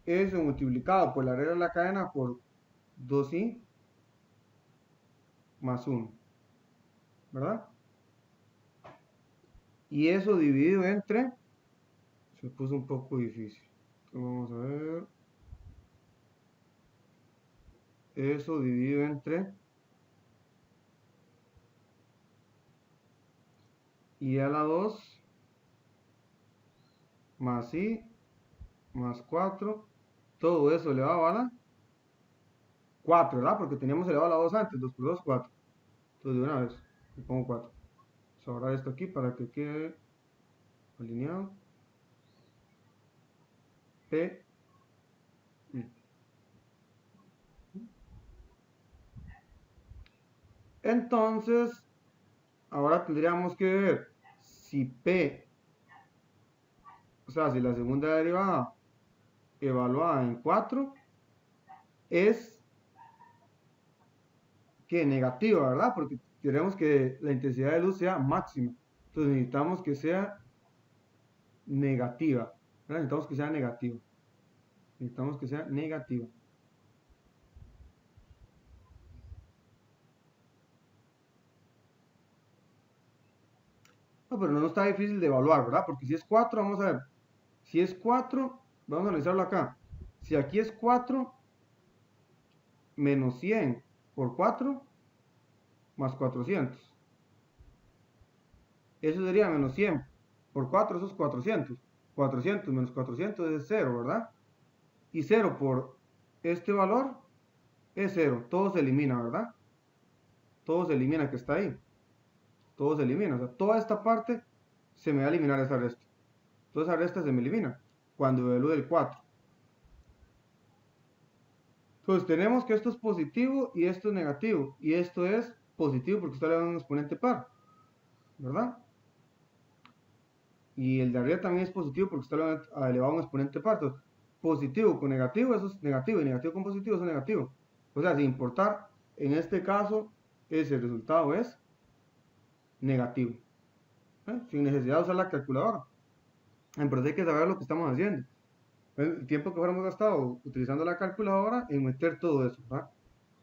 Eso multiplicado por la regla de la cadena por 2i más 1. ¿Verdad? Y eso dividido entre... Se puso un poco difícil. Entonces vamos a ver. Eso dividido entre i a la 2 más i más 4. Todo eso elevado a la 4, ¿verdad? Porque teníamos elevado a la 2 antes. 2 por 2, 4. Entonces de una vez le pongo 4. Vamos a borrar esto aquí para que quede alineado. P. Entonces, ahora tendríamos que ver si P, o sea, si la segunda derivada evaluada en 4 es que negativa, ¿verdad? Porque queremos que la intensidad de luz sea máxima. Entonces necesitamos que sea negativa, ¿verdad? Necesitamos que sea negativa. Necesitamos que sea negativa. No, pero no está difícil de evaluar, ¿verdad? Porque si es 4, vamos a ver. Si es 4, vamos a analizarlo acá. Si aquí es 4 menos 100 por 4 más 400. Eso sería menos 100 por 4, eso es 400. 400 menos 400 es 0, ¿verdad? Y 0 por este valor es 0. Todo se elimina, ¿verdad? Todo se elimina que está ahí. Todo se elimina. O sea, toda esta parte se me va a eliminar esa resta. Toda esa resta se me elimina cuando evalúe el 4. Entonces tenemos que esto es positivo y esto es negativo. Y esto es positivo porque está elevado a un exponente par, ¿verdad? Y el de arriba también es positivo porque está elevado a un exponente par. Entonces, positivo con negativo, eso es negativo. Y negativo con positivo, eso es negativo. O sea, sin importar, en este caso, ese resultado es negativo. Sin necesidad de usar la calculadora. Pero hay que saber lo que estamos haciendo. El tiempo que hubiéramos gastado utilizando la calculadora en meter todo eso, ¿verdad?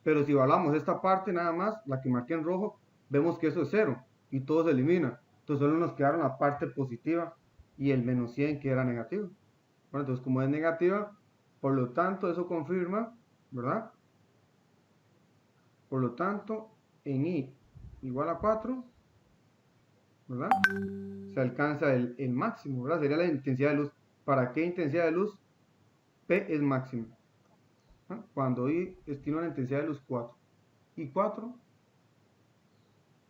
Pero si evaluamos esta parte nada más, la que marqué en rojo, vemos que eso es 0 y todo se elimina. Entonces solo nos quedaron la parte positiva y el menos 100 que era negativo. Bueno, entonces como es negativa, por lo tanto eso confirma, ¿verdad? Por lo tanto, en I igual a 4, ¿verdad? Se alcanza el máximo, ¿verdad? Sería la intensidad de luz. ¿Para qué intensidad de luz? P es máxima. Cuando I tiene una intensidad de luz 4. Y 4,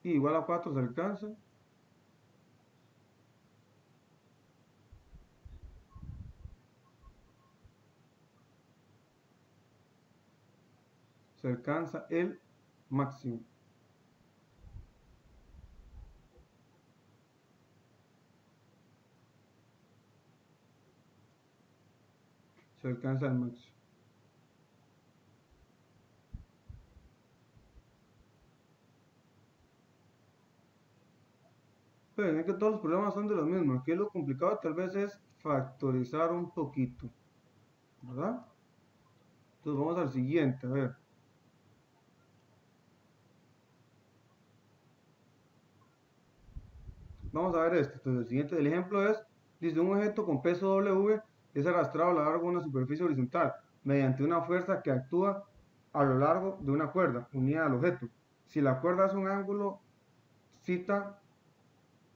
I igual a 4 se alcanza. Se alcanza el máximo. Se alcanza el máximo. Pero es que todos los problemas son de lo mismo. Aquí lo complicado tal vez es factorizar un poquito, ¿verdad? Entonces vamos al siguiente, a ver. Vamos a ver esto. Entonces el siguiente del ejemplo es, dice, un objeto con peso W es arrastrado a lo largo de una superficie horizontal mediante una fuerza que actúa a lo largo de una cuerda unida al objeto. Si la cuerda es un ángulo cita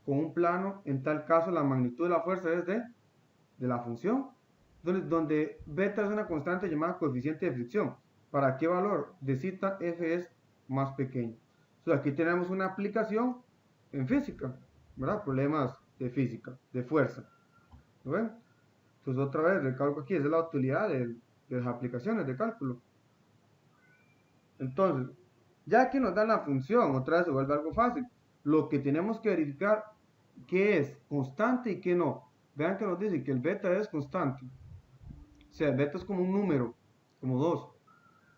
con un plano, en tal caso la magnitud de la fuerza es de la función, donde beta es una constante llamada coeficiente de fricción. ¿Para qué valor de cita f es más pequeño? Entonces aquí tenemos una aplicación en física. ¿verdad? Problemas de física, de fuerza. ¿Lo ven? Entonces otra vez recalco aquí, esa es la utilidad de las aplicaciones de cálculo. Entonces, ya que nos dan la función, otra vez se vuelve algo fácil. Lo que tenemos que verificar qué es constante y qué no. Vean que nos dice que el beta es constante. O sea, el beta es como un número, como 2.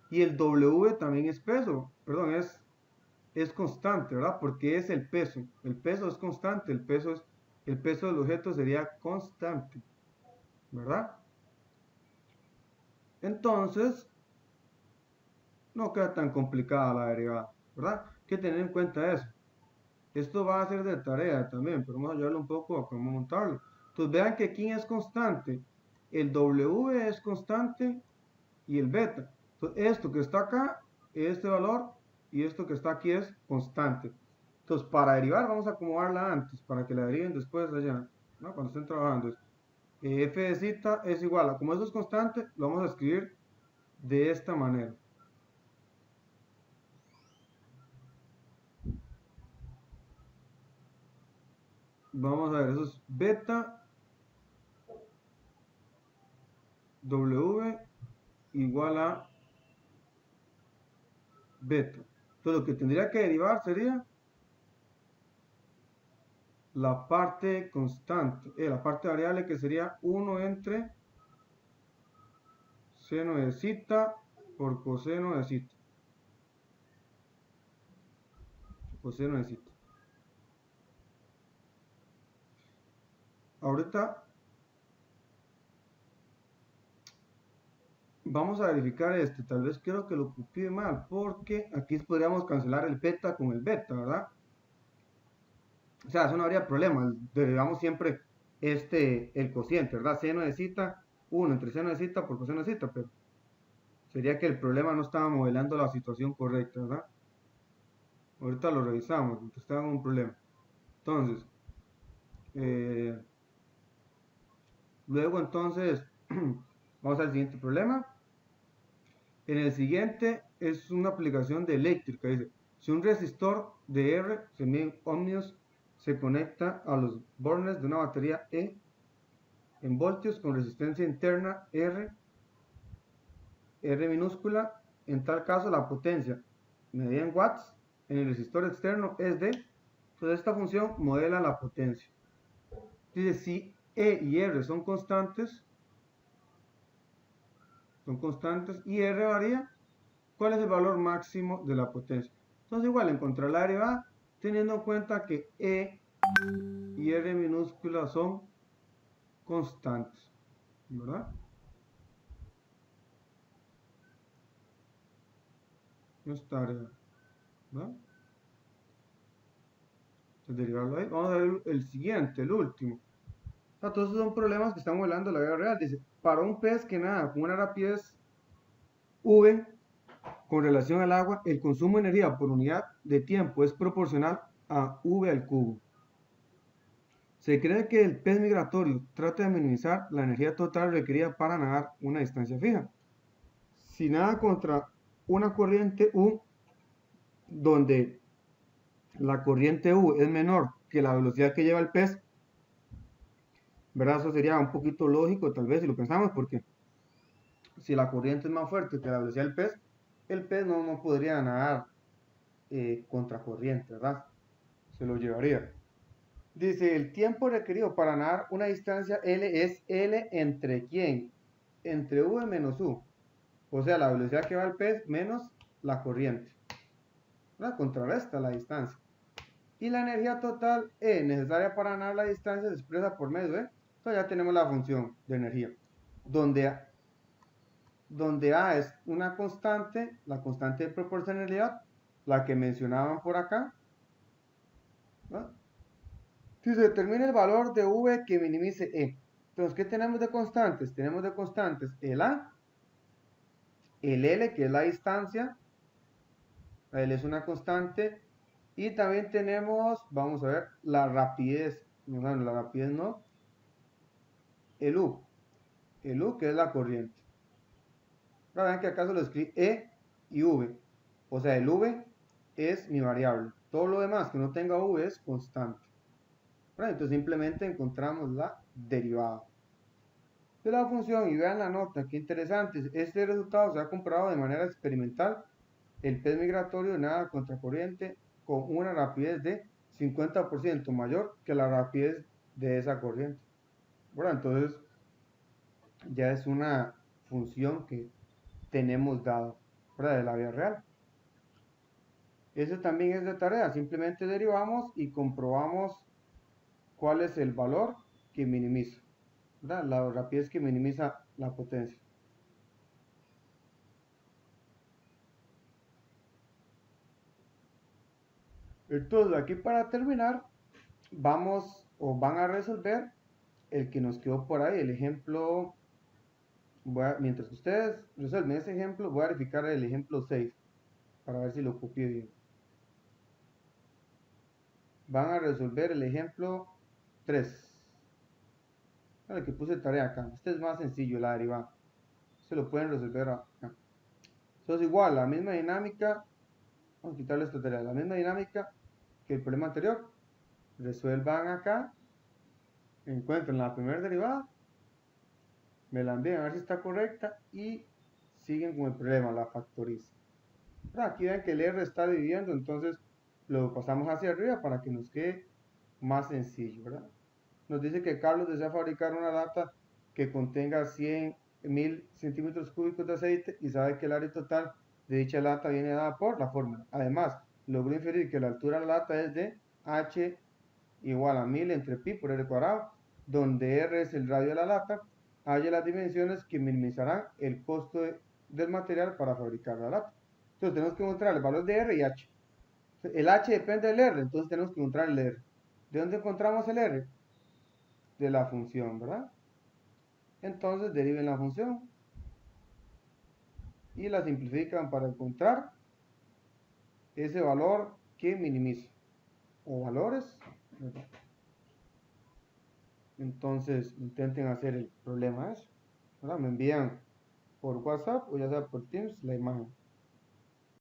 Y el W también es peso, perdón, es constante, ¿verdad? Porque es el peso. El peso es constante, el peso del objeto sería constante, ¿verdad? Entonces, no queda tan complicada la derivada, ¿verdad? Hay que tener en cuenta eso. Esto va a ser de tarea también, pero vamos a ayudarle un poco a cómo montarlo. Entonces vean que aquí es constante, el W es constante y el beta. Entonces esto que está acá, este valor, y esto que está aquí es constante. Entonces para derivar vamos a acomodarla antes, para que la deriven después allá, ¿no? Cuando estén trabajando. F de zeta es igual a, como eso es constante, lo vamos a escribir de esta manera. Vamos a ver, eso es beta W igual a beta. Entonces lo que tendría que derivar sería la parte constante, la parte variable que sería 1 entre seno de zeta por coseno de zeta. Coseno de zeta. Ahorita vamos a verificar este. Tal vez quiero que lo copie mal, porque aquí podríamos cancelar el beta con el beta, ¿verdad? O sea, eso no habría problema. Derivamos siempre el cociente, ¿verdad? Seno de zeta, 1 entre seno de zeta por coseno de zeta, pero sería que el problema no estaba modelando la situación correcta, ¿verdad? Ahorita lo revisamos, entonces estaba en un problema. Entonces, eh, luego entonces, vamos al siguiente problema. En el siguiente es una aplicación de eléctrica. Dice, si un resistor de R, se mide ohmios, se conecta a los bornes de una batería E en voltios con resistencia interna R, R minúscula, en tal caso la potencia medida en watts en el resistor externo es de, entonces esta función modela la potencia. Dice, si E y R son constantes y R varía, ¿cuál es el valor máximo de la potencia? Entonces igual encontrar la derivada teniendo en cuenta que E y R minúscula son constantes, ¿verdad? No es tarea, ¿verdad? Entonces derivarlo ahí. Vamos a ver el siguiente, el último. Todos esos son problemas que están volando la vida real. Dice, para un pez que nada con una rapidez V con relación al agua, el consumo de energía por unidad de tiempo es proporcional a V al cubo. Se cree que el pez migratorio trata de minimizar la energía total requerida para nadar una distancia fija. Si nada contra una corriente U, donde la corriente U es menor que la velocidad que lleva el pez, ¿verdad? Eso sería un poquito lógico, tal vez, si lo pensamos, porque si la corriente es más fuerte que la velocidad del pez, el pez no podría nadar contra corriente, ¿verdad? Se lo llevaría. Dice, el tiempo requerido para nadar una distancia L es L entre ¿quién? Entre V menos U. O sea, la velocidad que va el pez menos la corriente. ¿Verdad? Contrarresta la distancia. Y la energía total E necesaria para nadar la distancia se expresa por medio de... Entonces ya tenemos la función de energía. Donde A es una constante, la constante de proporcionalidad, la que mencionaban por acá. ¿No? Si se determina el valor de V que minimice E. Entonces, ¿qué tenemos de constantes? Tenemos de constantes el A, el L, que es la distancia, la L es una constante, y también tenemos, vamos a ver, la rapidez. Bueno, la rapidez no, el U que es la corriente. Ahora vean que acá se lo escribí E y V. O sea, el V es mi variable. Todo lo demás que no tenga V es constante. ¿verdad? Entonces simplemente encontramos la derivada de la función y vean la nota, qué interesante. Este resultado se ha comprobado de manera experimental. El pez migratorio nada contracorriente con una rapidez de 50% mayor que la rapidez de esa corriente. Bueno, entonces ya es una función que tenemos dado, ¿verdad? De la vida real. Eso también es de tarea. Simplemente derivamos y comprobamos cuál es el valor que minimiza, ¿verdad? La rapidez que minimiza la potencia. Entonces, aquí para terminar, vamos o van a resolver el que nos quedó por ahí, el ejemplo. Mientras que ustedes resuelven ese ejemplo, voy a verificar el ejemplo 6 para ver si lo copié bien. Van a resolver el ejemplo 3. El que puse tarea acá. Este es más sencillo, la derivada. Se lo pueden resolver acá. Eso es igual, la misma dinámica. Vamos a quitarle esta tarea. La misma dinámica que el problema anterior. Resuelvan acá. Encuentren la primera derivada. Me la envían a ver si está correcta. Y siguen con el problema, la factorizan. Aquí ven que el R está dividiendo, entonces lo pasamos hacia arriba para que nos quede más sencillo, ¿verdad? Nos dice que Carlos desea fabricar una lata que contenga 100.000 centímetros cúbicos de aceite y sabe que el área total de dicha lata viene dada por la fórmula. Además, logró inferir que la altura de la lata es de H igual a 1000 entre pi por r cuadrado, donde r es el radio de la lata, haya las dimensiones que minimizarán el costo del material para fabricar la lata. Entonces tenemos que encontrar el valor de R y H. El H depende del R, entonces tenemos que encontrar el R. ¿De dónde encontramos el R? De la función, ¿verdad? Entonces deriven la función y la simplifican para encontrar ese valor que minimiza. O valores, ¿verdad? Entonces intenten hacer el problema eso, ¿verdad? Me envían por WhatsApp o ya sea por Teams la imagen.